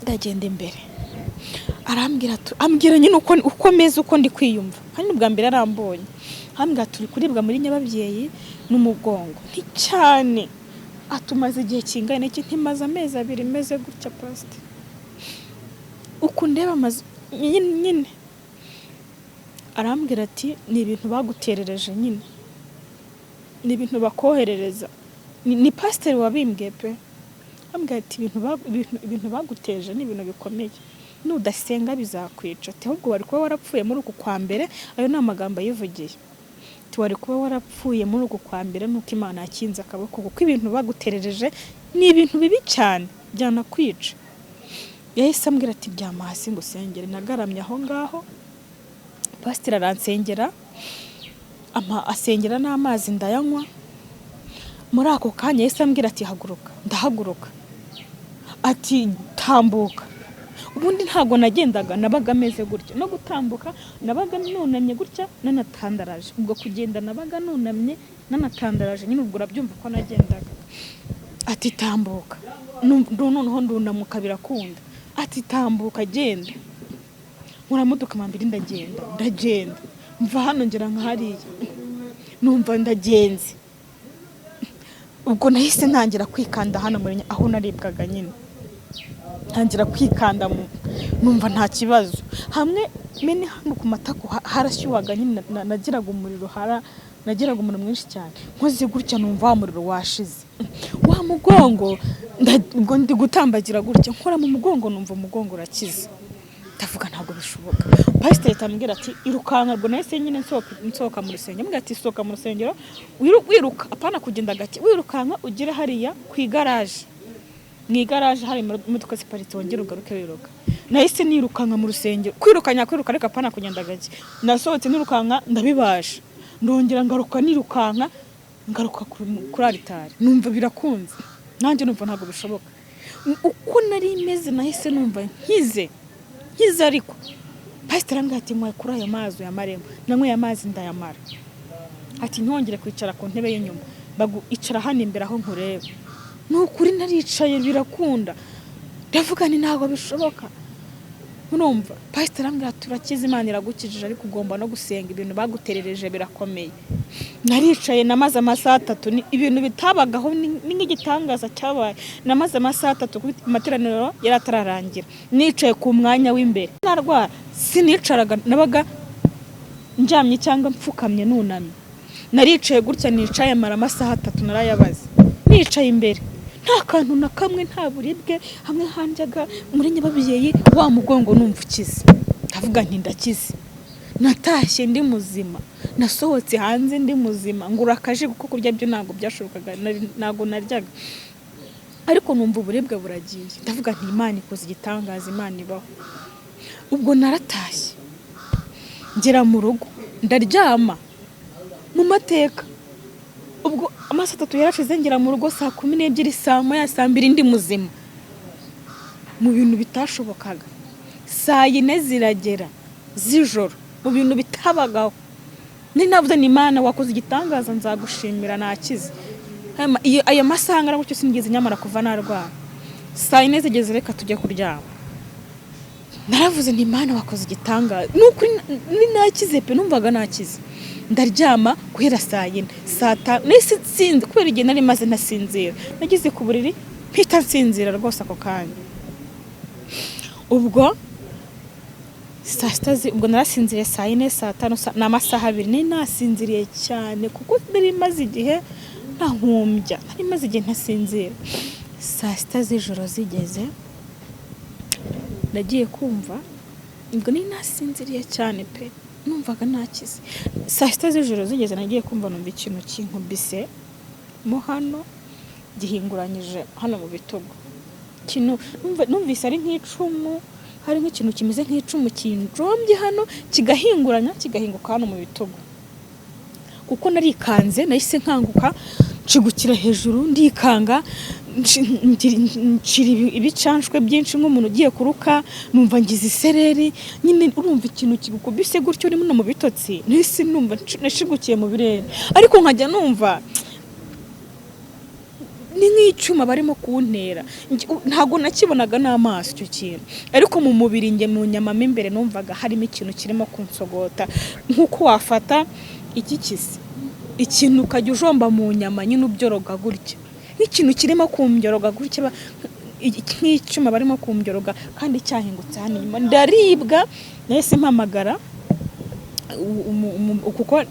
Ndagenda imbere, ambwira nyine uko meze, uko ndi kwiyumva, kandi ubwa mbere arambonye, ambwira turi kuribwa muri nyababyeyi n'umugongo cyane. Atumaze igihe kingana iki? Ntimaze amezi 2 meze gutya pasiteri, uku ndeba amaze nyine. Arambwira ati ni ibintu baguterereje, nyine ni ibintu bakoherereza. Ni pasiteri wabimbwiye pe. Ambwira ati ibintu baguteje ni ibintu bikomeye, nudasenga bizakwica. Ati ahubwo wari kuba warapfuye muri uku kwa mbere. Ayo ni amagambo yivugiye. Wari kuba warapfuye muri uku kwa mbere, nuko Imana yakinze akaboko, kuko ibintu baguterereje ni ibintu bibi cyane, byanakwica. Yahise ambwira ati byama hasi ngo usengere. Nagaramye aho ngaho, pasiteri aransengera, asengera n'amazi ndayanywa. Muri ako kanya yahise ambwira ati haguruka. Ndahaguruka. Ati tambuka. Ubundi ntago nagendaga, nabaga meze gutya, no gutambuka nabaga nunamye gutya nanatandaraje. Ubwo kugenda nabaga nunamye nanatandaraje, nyine ubwo urabyumva ko nagendaga. Ati tambuka. Noneho ndunamuka birakunda. Ati tambuka genda. nkuramuduka mambiri ndagenda mva hano ngera nka hariya numva ndagenze. Ubwo nahise ntangira kwikanda hano muri aho naribwaga nyine, ntangira kwikanda numva nta kibazo. Hamwe mene hano ku matako harashyuhaga nyine, nagiraga umuriro nagiraga umuriro mwinshi cyane. Nkoze gutya numva wa muriro washize, wa mugongo ubwo ndi gutambagira gutya nkora mu mugongo numva umugongo urakize. Ndavuga ntabwo bishoboka. Pastor yatambwira ati irukanka. Ubwo nahise nyine nsohoka mu rusengero. Mbwira ati sohoka mu rusengero wiruka, apana kugenda gake, wirukanka ugire hariya ku igaraje. Mu igaraje hari imodoka ziparitse, wongera ugaruke wiruka. Nahise nirukanka mu rusengero, kwiruka ariko apana kugenda gake. Nasohotse nirukanka ndabibasha, ndongera ngaruka nirukanka ngaruka kuri alitari. Numva birakunze, nanjye numva ntabwo bishoboka. Uko nari imeze nahise numva nkize ariko Pastor arambwira ati mwaye kuri aya mazi yamaremo. Namwe ya mazi ndayamara. Ati ntongere kwicara ku ntebe y'inyuma, icara hano imbere aho nkureba. Nukuri naricaye birakunda. Ndavuga ni ntabwo bishoboka. Urumva Pastor arambwira turakiza, Imana iragukijije ariko ugomba no gusenga, ibintu baguterereje birakomeye. Naricaye namaze amasaha 3, ibintu bitabagaho ni nk'igitangaza cyabaye. Namaze amasaha 3 ku materaniro yaratararangira, nicaye ku mwanya w'imbere. Narwara sinicaraga, nabaga njamye cyangwa mfukamye nunamye. Naricaye gutya nicaye mara amasaha 3 narayabaze, nicaye imbere nta kantu na kamwe, nta buribwe, hamwe hanjaga muri nyababyeyi, wa mugongo numva ukize. Ndavuga nti ndakize. Natashye ndi muzima, nasohotse hanze ndi muzima, ngura akaje kuko kurya byo ntabwo byashobokaga, ntabwo naryaga. Ariko numva uburibwe buragiye. Ndavuga nti Imana ikoze igitangaza, Imana ibaho. Ubwo naratashye ngera mu rugo ndaryama mu mateka. Ubwo amasaha 3 yarashize ngera mu rugo saa 12, saa 1, saa 2 ndi muzima, mu bintu bitashobokaga. Saa 4 ziragera z'ijoro, mu bintu bitabagaho. Ninavuze ni Imana wakoze igitangaza, nzagushimira nakize. Aya masaha ngara gutyo sinigeze nyamara kuva narwara. Saa 4 zigeze reka tujye kuryama. Naravuze ni Imana wakoze igitangaza. Nukuri nakize pe, numvaga nakize. Ndaryama guhera saa 4, saa 5 nese sinzi kubera igihe nari maze nasinzira. Nagize ku buriri mpita nsinzira rwose ako kanya. Ubwo saa 6 ubwo narasinziriye saa 4, saa 5 n'amasaha 2 ni nasinziriye cyane kuko nari maze igihe ntahumbya, nari maze igihe ntasinzira. Saa 6 z'ijoro zigeze nagiye kumva, ubwo ni nasinziriye cyane pe, numvaga nakize. Saa 6 z'ijoro zigeze nagiye kumva numva ikintu kinkubise mo hano gihinguranyije hano mu bitugu. Kino numvise ari nk'icumu, hari nk'ikintu kimeze nk'icumu kinjombye hano kigahinguranya kigahinguka hano mu bitugu. Kuko narikanze nahise nkanguka nshigukira hejuru ndikanga, nshira ibicanshwe byinshi nk'umuntu ugiye kuruka, numva ngize isereri nyine. Urumva ikintu kigukubise gutyo uri no mu bitotsi, nahise numva nashigukiye mu birere, ariko nkajya numva ni nk'icuma barimo kuntera. Ntago nakibonaga n'amaso icyo kintu, ariko mu mubiri nge mu nyama imbere numvaga harimo ikintu kirimo kunsogota, nkuko wafata ikikisi ikintu ukajya ujomba mu nyama nyine ubyoroga gutya, n'ikintu kirimo kumbyoroga gutya, nk'icuma barimo kumbyoroga kandi cyahingutse hano inyuma. Ndaribwa, nahise mpamagara kuko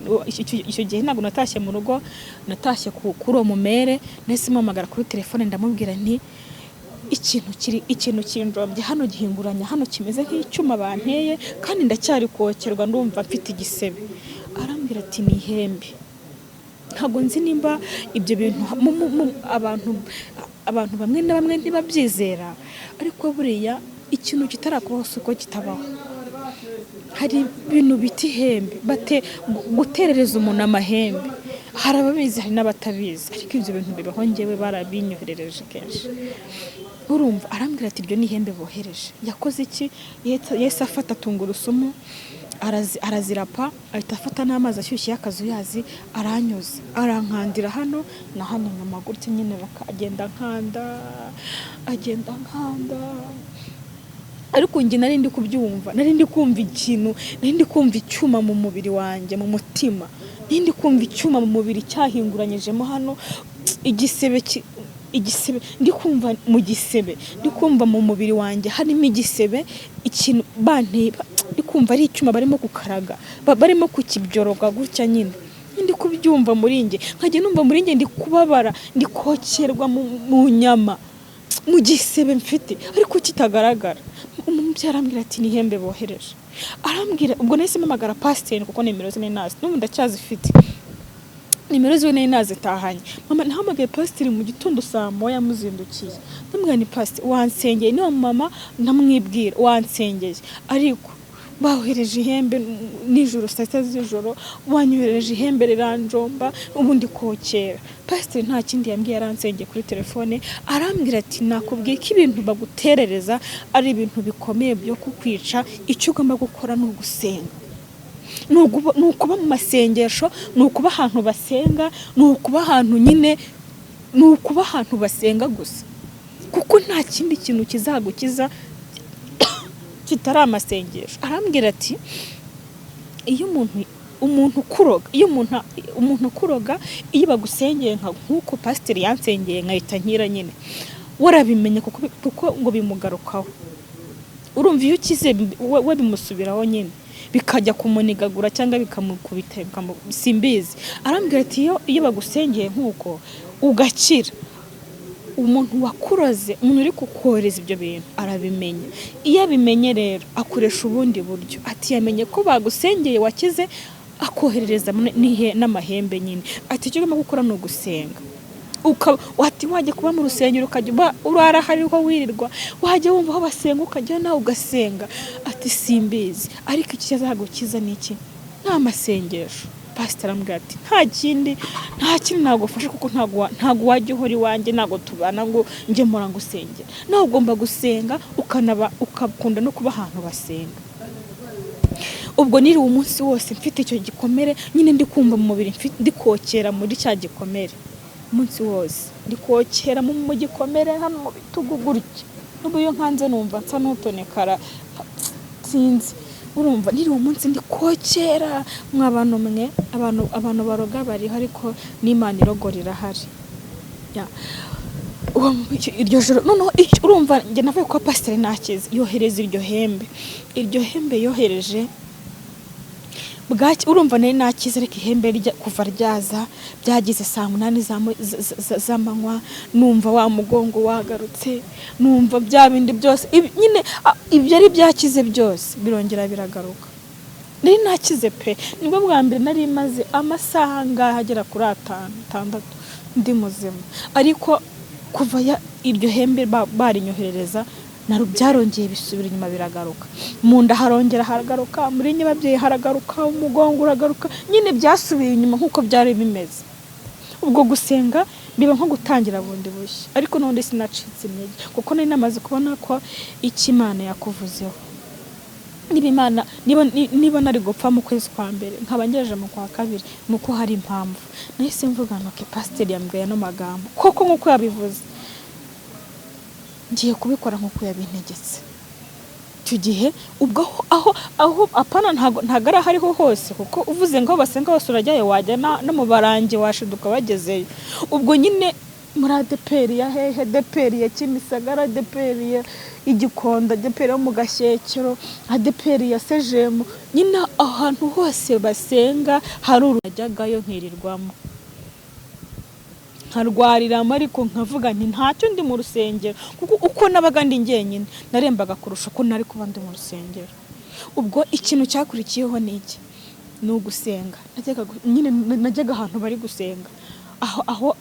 icyo gihe ntabwo natashye mu rugo, natashye kuri uwo mumere. Nahise mpamagara kuri telefone ndamubwira nti ikintu kinjombye hano gihinguranya hano kimeze nk'icyuma banteye kandi ndacyari kokerwa, ndumva mfite igisebe. Arambwira ati ni ihembe. Ntabwo nzi nimba ibyo bintu abantu bamwe na bamwe ntibabyizera, ariko buriya ikintu kitarakubaho uko kitabaho. Hari ibintu biti ihembe, guterereza umuntu amahembe, hari ababizi hari n'abatabizi, ariko ibyo bintu bibaho. Ngewe barabinyoherereje kenshi. Urumva arambwira ati ibyo ni ihembe bohereje. Yakoze iki? Yese afata tungurusumu arazirapa, ahita afata n'amazi ashyushye y'akazuyazi aranyoza, arankandira hano na hano nyuma gutya nyine, agenda nkanda ariko njye nari ndi kubyumva, nari ndi kumva ikintu, nari ndi kumva icyuma mu mubiri wanjye, mu mutima, nari ndi kumva icyuma mu mubiri cyahinguranyijemo hano, igisebe ndi kumva mu gisebe, ndi kumva mu mubiri wanjye harimo igisebe, ikintu banteye, ndi kumva ari icyuma barimo gukaraga, barimo kukibyoroga gutya nyine, ndi kubyumva muri njye, nkajya numva muri njye ndi kubabara, ndi kokerwa mu nyama, mu gisebe mfite ariko kitagaragara. Umubyeyi arambwira ati ni ihembe bohereje, arambwira, ubwo nahise mpamagara pasiteri kuko nimero ze nari nazi, n'ubu ndacyazifite, nimero ze nari nazitahanye. Mama nahamagaye pasiteri mu gitondo saa moya muzindukiye, ndamubwira ni pasiteri wansengeye, niwa mama ndamwibwira wansengeye, ariko bahohereje ihembe nijoro saa sita z'ijoro, wanyohereje ihembe riranjomba, ubundi kokera. Pasiteri nta kindi yambwiye, yaransengeye kuri telefone, arambwira ati nakubwiye ko ibintu baguterereza ari ibintu bikomeye byo kukwica, icyo ugomba gukora ni ugusenga, ni ukuba mu masengesho, ni ukuba ahantu basenga, ni ukuba ahantu nyine, ni ukuba ahantu basenga gusa, kuko nta kindi kintu kizagukiza kitari amasengesho. Arambwira ati iyo umuntu kuroga, iyo umuntu kuroga, iyo bagusengeye nk'uko pasiteri yansengeye nkahita nkira nyine, warabimenye kuko ngo bimugarukaho, urumva iyo ukize we bimusubiraho nyine, bikajya kumunigagura cyangwa bikamukubita, simbizi. Arambwira ati iyo bagusengeye nk'uko ugakira, umuntu wakuroze, umuntu uri kukohereza ibyo bintu arabimenya. Iyo abimenye rero akoresha ubundi buryo, ati yamenye ko bagusengeye wakize, akoherereza n'amahembe nyine, ati icyo ugomba gukora ni ugusenga. Ati wajya kuba mu rusengero ukajya urara hariho wirirwa, wajya wumva aho basenga ukajya nawe ugasenga, ati simbizi, ariko iki kizagukiza ni iki? Ni amasengesho. Pasiteri arambwira ati nta kindi nagufasha, kuko ntago wajya uhora iwanjye, ntago tubana ngo njye mpora ngusengera, nawe ugomba gusenga, ukakunda no kuba ahantu basenga. Ubwo niri umunsi wose mfite icyo gikomere nyine, ndi kumva mu mubiri ndi kokera muri cya gikomere, umunsi wose ndi kokera mu gikomere hano mu bitugu gutya, n'ubu iyo nkanze numva nsa n'utonekara sinzi, urumva niri umunsi ndi kokera. Mw'abantu mwe, abantu baroga bariho, ariko n'Imana irogora irahari. Iryo joro noneho urumva njye navuye kwa pasiteri nakize, yohereza iryo hembe yohereje bwaki, urumva nari nakize, ariko ihembe kuva ryaza byagize saa 8 z'amanywa, numva wa mugongo wagarutse, numva bya bindi byose nyine ibyo ari byakize byose birongera biragaruka. Nari nakize pe, nibwo bwa mbere nari maze amasaha ngaha agera kuri 6 ndi muzima, ariko kuva iryo hembe barinyoherereza byarongeye bisubira inyuma biragaruka, mu nda harongera haragaruka, muri nyababyeyi haragaruka, umugongo uragaruka, nyine byasubiye inyuma nk'uko byari bimeze. Ubwo gusenga biba nko gutangira bundi bushya, ariko none sinacitse intege, kuko nari namaze kubona ko icyo Imana yakuvuzeho, niba nari gupfa mu kwezi kwa mbere nkaba ngejeje mu kwa kabiri, nuko hari impamvu. Nahise mvuga ngo pasiteri yambwiye no magambo koko nk'uko yabivuze, ngiye kubikora nk'uko yabintegetse. Icyo gihe ubwo aho apana ntago ari hariho hose, kuko uvuze ngo basenga hose urajyayo, wajya no mu barangi washiduka bagezeyo. Ubwo nyine muri ADEPR ya hehe, ADEPR ya Kimisagara, ADEPR ya Igikondo, ADEPR yo mu Gashyekero, ADEPR ya Sejemu, nyine ahantu hose basenga hari urujyagayo nkirirwamo, nkarwariramo, ariko nkavuga nti ntacyo ndi mu rusengero, kuko uko nabaga ndi njyenyine narembaga kurusha ko nari kuba ndi mu rusengero. Ubwo ikintu cyakurikiyeho ni iki? Ni ugusenga. Najyaga ahantu bari gusenga, aho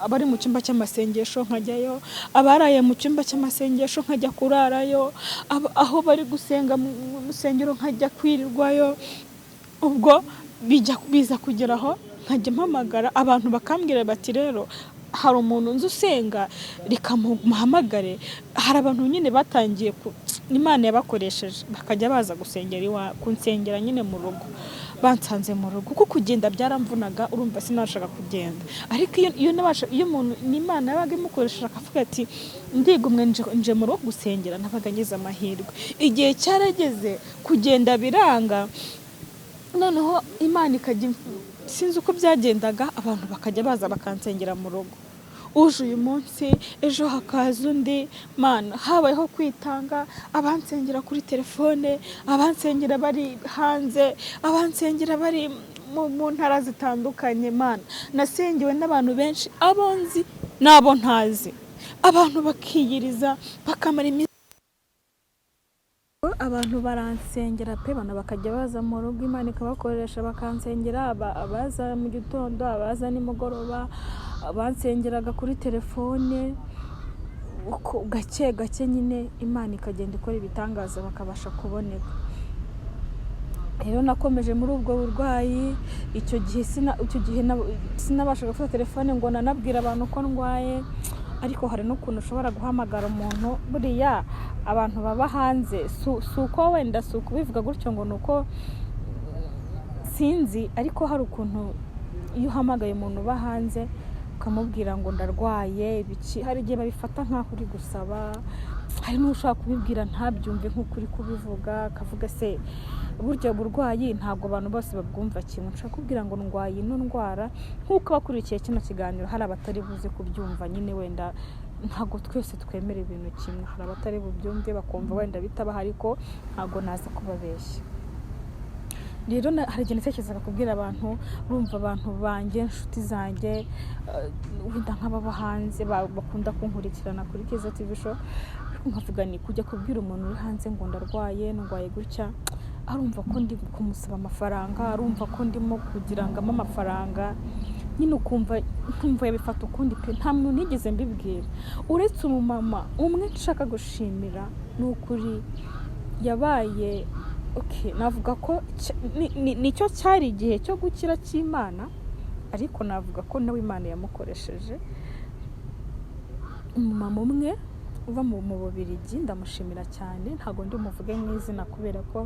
abari mu cyumba cy'amasengesho nkajyayo, abaraye mu cyumba cy'amasengesho nkajya kurarayo, aho bari gusenga mu rusengero nkajya kwirirwayo. Ubwo biza kugeraho nkajya mpamagara abantu bakambwira bati rero hari umuntu nzi usenga, reka muhamagare. Hari abantu nyine batangiye Imana yabakoresheje bakajya baza kunsengera nyine mu rugo, bansanze mu rugo kuko kugenda byaramvunaga urumva sinashaka kugenda ariko iyo umuntu n'Imana yabaga imukoresha akavuga ati ndigumwe nje mu rugo gusengera nabaga ngize amahirwe igihe cyarageze kugenda biranga noneho Imana ikajya sinzi uko byagendaga abantu bakajya baza bakansengera mu rugo uje uyu munsi ejo hakaza undi mana habayeho kwitanga abansengera kuri telefone abansengera bari hanze abansengera bari mu ntara zitandukanye mana nasengewe n'abantu benshi abonzi nabo ntazi abantu bakiyiriza bakamara abantu baransengera pe bana bakajya baza mu rugo Imana ikabakoresha bakansengera abaza mu gitondo abaza nimugoroba abansengeraga kuri telefone gake nyine Imana ikagenda ikora ibitangaza bakabasha kuboneka rero nakomeje muri ubwo burwayi icyo gihe sinabashaga gufata telefone ngo nanabwira abantu ko ndwaye ariko hari n'ukuntu ushobora guhamagara umuntu buriya abantu baba hanze suko wenda suko bivuga gutyo ngo nuko sinzi ariko hari ukuntu iyo uhamagaye umuntu uba hanze ukamubwira ngo ndarwaye ibiki hari igihe babifata nk'aho uri gusaba hari n'ushaka kubibwira ntabyumve nk'ukuri kubivuga akavuga se buryo burwayi ntabwo abantu bose babwumva kimwe nshaka kubwira ngo ndwaye ino ndwara nk'uko bakurikiye kino kiganiro hari abatari buze kubyumva nyine wenda ntabwo twese twemera ibintu kimwe hari abatari bubyumve bakumva wenda bitaba ariko ntabwo naza kubabeshya rero hari igihe ntekerezaga kubwira abantu urumva abantu banjye inshuti zanjye wenda nk'ababa hanze bakunda kunkurikirana kuri Keza TV show nkavuga ni kujya kubwira umuntu uri hanze ngo ndwaye gutya arumva ko ndi kumusaba amafaranga arumva ko ndimo kugira ngo amafaranga nyine ukumva yabifata ukundi pe nta muntu nigeze mbibwira uretse umumama umwe nshaka gushimira n'ukuri yabaye navuga ko nicyo cyari igihe cyo gukira cy'Imana ariko navuga ko nawe Imana yamukoresheje umumama umwe uva mu Bubiligi ndamushimira cyane ntago ndi umuvuge mw'izina kubera ko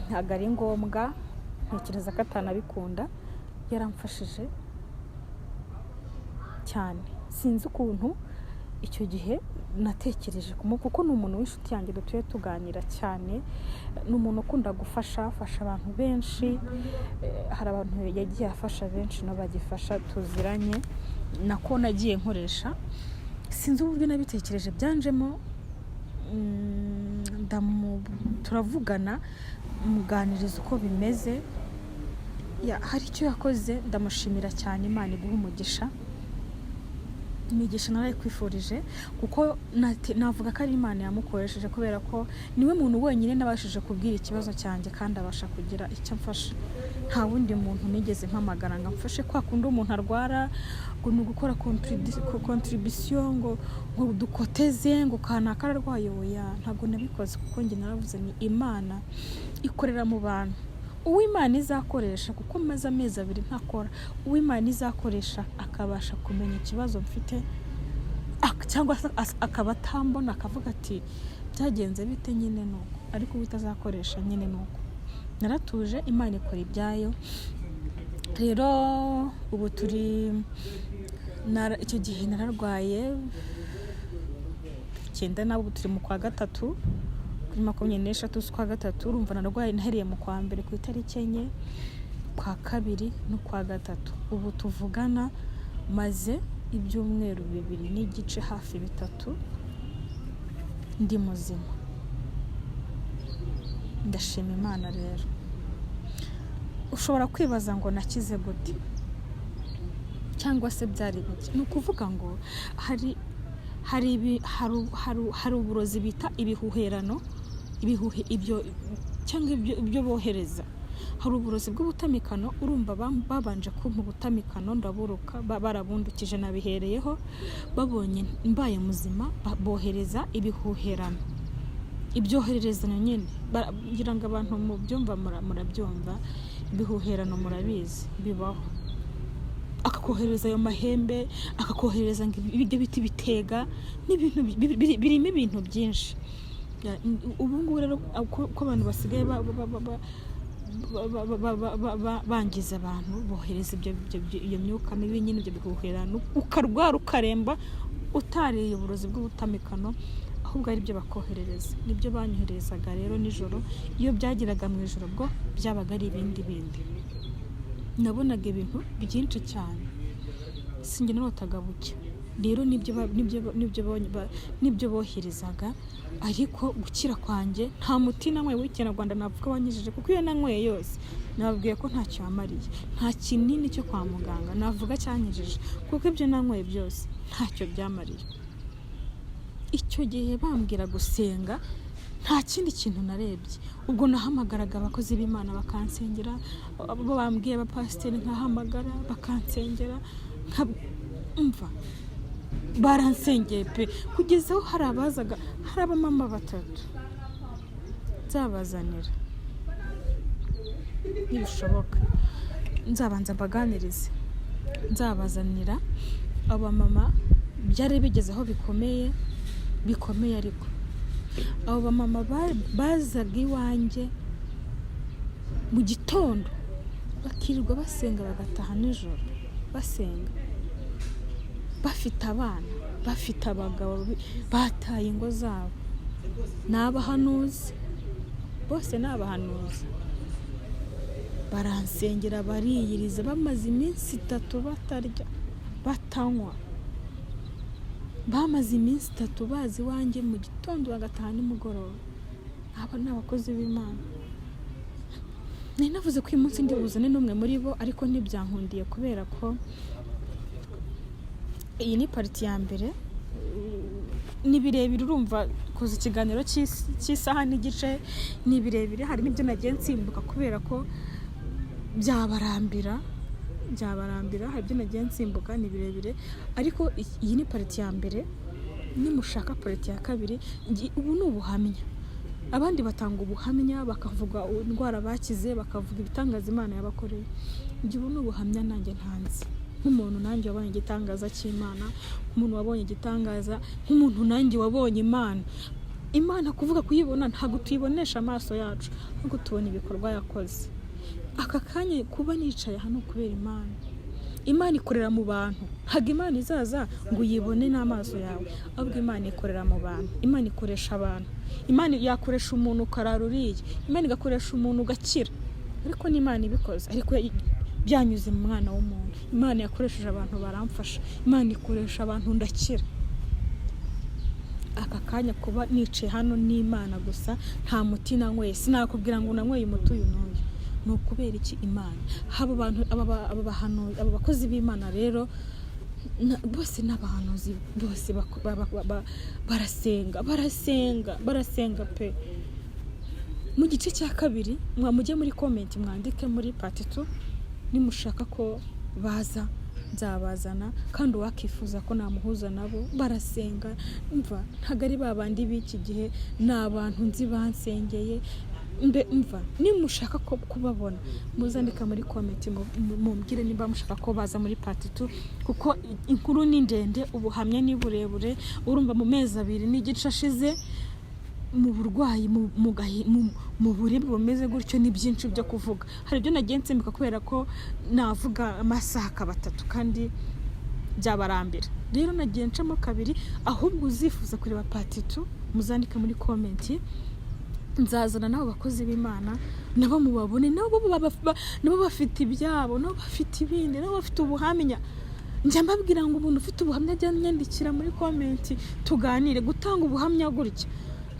ntago ari ngombwa ntekereza ko atanabikunda yaramfashije cyane sinzi ukuntu icyo gihe natekereje kuko ni umuntu w'inshuti yanjye dutuye tuganira cyane ni umuntu ukunda afasha abantu benshi hari abantu yagiye afasha benshi no bagifasha tuziranye nako nagiye nkoresha sinzi uburyo nabitekereje byanjemo turavugana muganiriza uko bimeze hari icyo yakoze ndamushimira cyane Imana iguha umugisha imigisha narayikwifurije kuko navuga ko ari Imana yamukoresheje kubera ko niwe muntu wenyine nabashije kubwira ikibazo cyanjye kandi abasha kugira icyo amfasha nta wundi muntu nigeze mpamagara ngo amfashe kwa kundi umuntu arwara ngo ni ugukora contribution ngo dukoteze ngo kanaka ararwaye oya ntabwo nabikoze kuko njye naravuze ni Imana ikorera mu bantu uw'Imana izakoresha kuko maze amezi 2 ntakora uw'Imana izakoresha akabasha kumenya ikibazo mfite cyangwa akaba atambona akavuga ati byagenze bite nyine nuko ariko bitazakoresha nyine nuko naratuje Imana ikora ibyayo rero ubu turi icyo gihe nararwaye cyenda nabo turi mu kwa gatatu kuri 23 z'ukwa gatatu urumva narwaye nahereye mu kwa mbere ku itariki 4 kwa kabiri no kwa gatatu ubu tuvugana maze ibyumweru 2 n'igice hafi 3 ndi muzima ndashima Imana rero ushobora kwibaza ngo nakize gute cyangwa se byari biki ni ukuvuga ngo hari uburozi bita ibihuherano ibyo cyangwa ibyo bohereza hari uburozi bw'ubutamikano urumva babanje kumpa ubutamikano ndaburuka barabundukije nabihereyeho babonye mbaye muzima bohereza ibihuherano ibyohererezanya nyine ngira ngo abantu mu byumva murabyumva ibihuherano murabizi bibaho akakohereza ayo mahembe akakohereza ngo ibyo biti bitega n'ibintu birimo ibintu byinshi ubu ngubu rero ko abantu basigaye bangiza abantu bohereza iyo myuka mibi nyine ibyo bikuherana ukarwara ukaremba utariye uburozi bw'ubutamikano ahubwo ari byo bakoherereza. Nibyo banyoherezaga rero nijoro, iyo byagiraga mu ijoro bwo byabaga ari ibindi nabonaga ibintu byinshi cyane sinjye narotaga bucya. Rero nibyo boherezaga, ariko gukira kwanjye nta muti nanyweye w'ikinyarwanda navuga wanyijije, kuko iyo nanyweye yose nababwiye ko ntacyo yamariye, nta kinini cyo kwa muganga navuga cyanyijije, kuko ibyo nanyweye byose ntacyo byamariye. Icyo gihe bambwira gusenga nta kindi kintu narebye, ubwo nahamagaraga abakozi b'Imana bakansengera, abo bambwiye abapasiteri nkahamagara bakansengera, umva baransengeye pe, kugeza aho hari abazaga, hari abamama 3 nzabazanira nibishoboka, nzabanza mbaganirize, nzabazanira abamama byari bigeze aho bikomeye ariko abo bamama bazaga iwanjye mu gitondo bakirirwa basenga bagataha nijoro basenga, bafite abana, bafite abagabo bataye ingo zabo, n'abahanuzi bose n'abahanuzi baransengera bariyiriza, bamaze iminsi 3 batarya batanywa, bamaze iminsi 3 bazi wanjye mu gitondo bagataha nimugoroba. Aba ni abakozi b'Imana. Nari navuze ko uyu munsi ndi buzane n'umwe muri bo, ariko ntibyankundiye kubera ko iyi ni pariti ya mbere, ni birebire, urumva kuza ikiganiro cy'isaha n'igice ni birebire, hari n'ibyo nagiye nsimbuka kubera ko byabarambira, hari ibyo nagiye nsimbuka, ni birebire, ariko iyi ni pariti ya mbere. Nimushaka pariti ya kabiri, ubu ni ubuhamya, abandi batanga ubuhamya bakavuga indwara bakize, bakavuga ibitangaza Imana yabakoreye. Ubu ni ubuhamya nanjye ntanze, nk'umuntu nanjye wabonye igitangaza cy'Imana, nk'umuntu wabonye igitangaza, nk'umuntu nanjye wabonye Imana kuvuga kuyibona ntabwo tuyibonesha amaso yacu, ahubwo tubona ibikorwa yakoze. Aka kanya kuba nicaye hano kubera Imana ikorera mu bantu, ntabwo Imana izaza ngo uyibone n'amaso yawe, ahubwo Imana ikorera mu bantu, Imana ikoresha abantu, Imana yakoresha umuntu ukarara uriye, Imana igakoresha umuntu ugakira, ariko n'Imana ibikoze, ariko byanyuze mu mwana w'umuntu. Imana yakoresheje abantu baramfasha, Imana ikoresha abantu ndakira. Aka kanya kuba nicaye hano n'Imana gusa, nta muti nanyweye, sinakubwira ngo nanyweye umuti uyu n'uyu, ni ukubera iki Imana. Haba abantu aba bakozi b'Imana rero bose n'abahanuzi bose barasenga pe. Mu gice cya kabiri mujye muri comment mwandike muri part 2 nimushaka ko baza, nzabazana, kandi wakifuza ko namuhuza nabo barasenga. Umva ntago ari babandi b'iki gihe, n'abantu nzi bansengeye. Umva nimushaka ko kubabona muzandika muri comment mumbwire nimba mushaka ko baza muri part 2, kuko inkuru ni ndende, ubuhamya ni burebure. Urumva mu mezi 2 n'igice ashize mu burwayi, mu buribwe bumeze gutyo, ni byinshi byo kuvuga. Hari ibyo nagiye nsimbuka kubera ko navuga amasaha 3 kandi byabarambira, rero nagiye ncamo 2. Ahubwo uzifuza kureba part 2 muzandika muri comment, nzazana nabo bakozi b'Imana nabo mubabone, nabo bafite ibyabo, nabo bafite ibindi, nabo bafite ubuhamya. Njya mbabwira ngo umuntu ufite ubuhamya ajya nyandikira muri comment tuganire. Gutanga ubuhamya gutya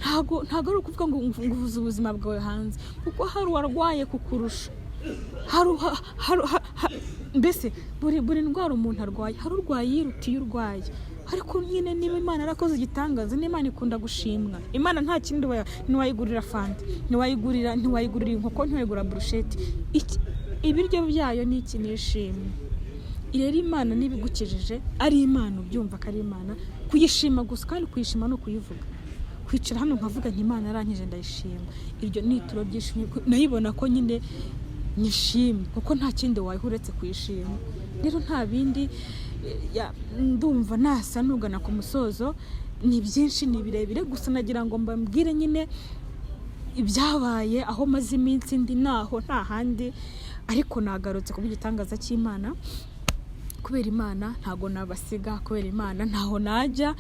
ntago ari ukuvuga ngo nguvuze ubuzima bwawe hanze, kuko hari warwaye kukurusha, mbese buri ndwara umuntu arwaye, hari urwaye yirutiye urwaye. Ariko nyine niba Imana yarakoze igitangaza, n'Imana ikunda gushimwa. Imana nta kindi ntiwayigurira fanta, ntiwayigurira inkoko, ntiwayigurira brushette. Ibiryo byayo ni iki nishimwe. Irera Imana nibigukijije ari Imana, ubyumva ko ari Imana, kuyishima gusa, kandi kuyishima no kuyivuga. Kwicara hano nkavuga nti Imana yarankije ndayishima, iryo ni ituro byishimye, nayibona ko nyine nishimye, kuko nta kindi wayihuretse kuyishima. Rero nta bindi, ndumva nasa nugana ku musozo. Ni byinshi, ni birebire, gusa nagira ngo mbabwire nyine ibyabaye aho maze iminsi ndi naho nta handi, ariko nagarutse kuba igitangaza cy'Imana. Kubera Imana ntago nabasiga, kubera Imana ntaho najya,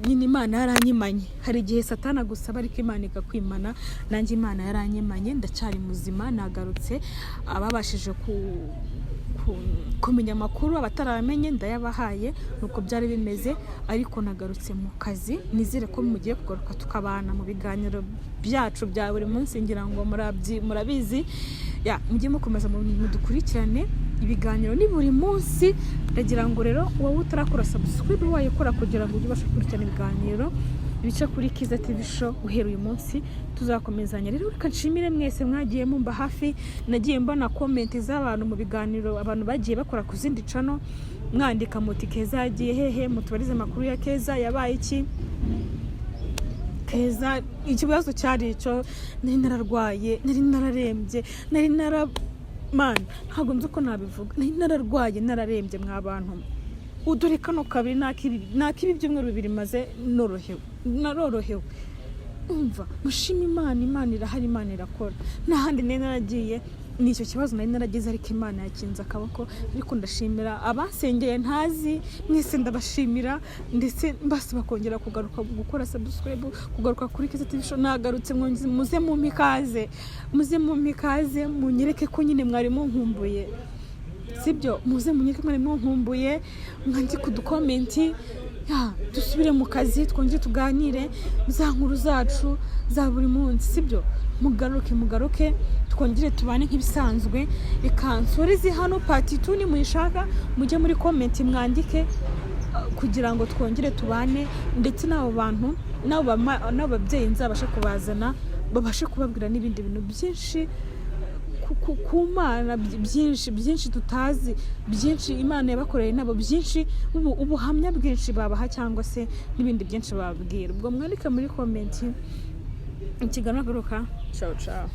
nyine Imana yaranyimanye. Hari igihe Satana gusaba ariko Imana igakwimana, nanjye Imana yaranyimanye, ndacyari muzima, nagarutse. Ababashije kumenya amakuru, abataramenye ndayabahaye, nuko byari bimeze, ariko nagarutse mu kazi. Nizere ko mugiye kugaruka tukabana mu biganiro byacu bya buri munsi, ngira ngo murabizi ya, mujye mukomeza mudukurikirane. Ibiganiro ni buri munsi, ndagira ngo rero wowe utarakora subscribe wayikora kugira ngo ujye ubasha gukurikirana ibiganiro bica kuri Kiza TV show uhera uyu munsi. Tuzakomezanya rero, reka nshimire mwese mwagiye mumba hafi. Nagiye mbona comment z'abantu mu biganiro, abantu bagiye bakora ku zindi channel, mwandika muti Keza yagiye hehe, mutubarize amakuru ya Keza, yabaye iki Keza. Ikibazo cyari icyo, nari nararwaye, nari nararembye, nari man, ntabwo nzi uko nabivuga, nari nararwaye, nararembye mw'abantu. Udore kano kabiri nakibi byumweru bibiri maze narorohewe. Umva, mushima Imana irahari, Imana irakora. N'ahandi nari naragiye nicyo kibazo nari naragize, ariko Imana yakinze akaboko. Ariko ndashimira abasengeye ntazi, mwese ndabashimira, ndetse mbasaba kongera kugaruka gukora subscribe, kugaruka kuri Kiza TV show. Nagarutse, muze mu mikaze, munyereke ko nyine mwari munkumbuye, sibyo? Muze munyereke mwari munkumbuye, mwandike kudukomenti, dusubire mu kazi, twongere tuganire za nkuru zacu za buri munsi, sibyo? Mugaruke twongere tubane nk'ibisanzwe. Reka nsoreze hano part 2, ni muyishaka mujye muri comment mwandike, kugira ngo twongere tubane, ndetse n'abo bantu n'ababyeyi nzabasha kubazana, babashe kubabwira n'ibindi bintu byinshi ku Mana, byinshi tutazi, byinshi Imana yabakoreye nabo, byinshi ubuhamya bwinshi babaha, cyangwa se n'ibindi byinshi bababwira. Ubwo mwandika muri comment. Ikiganiro garuka. Ciao ciao.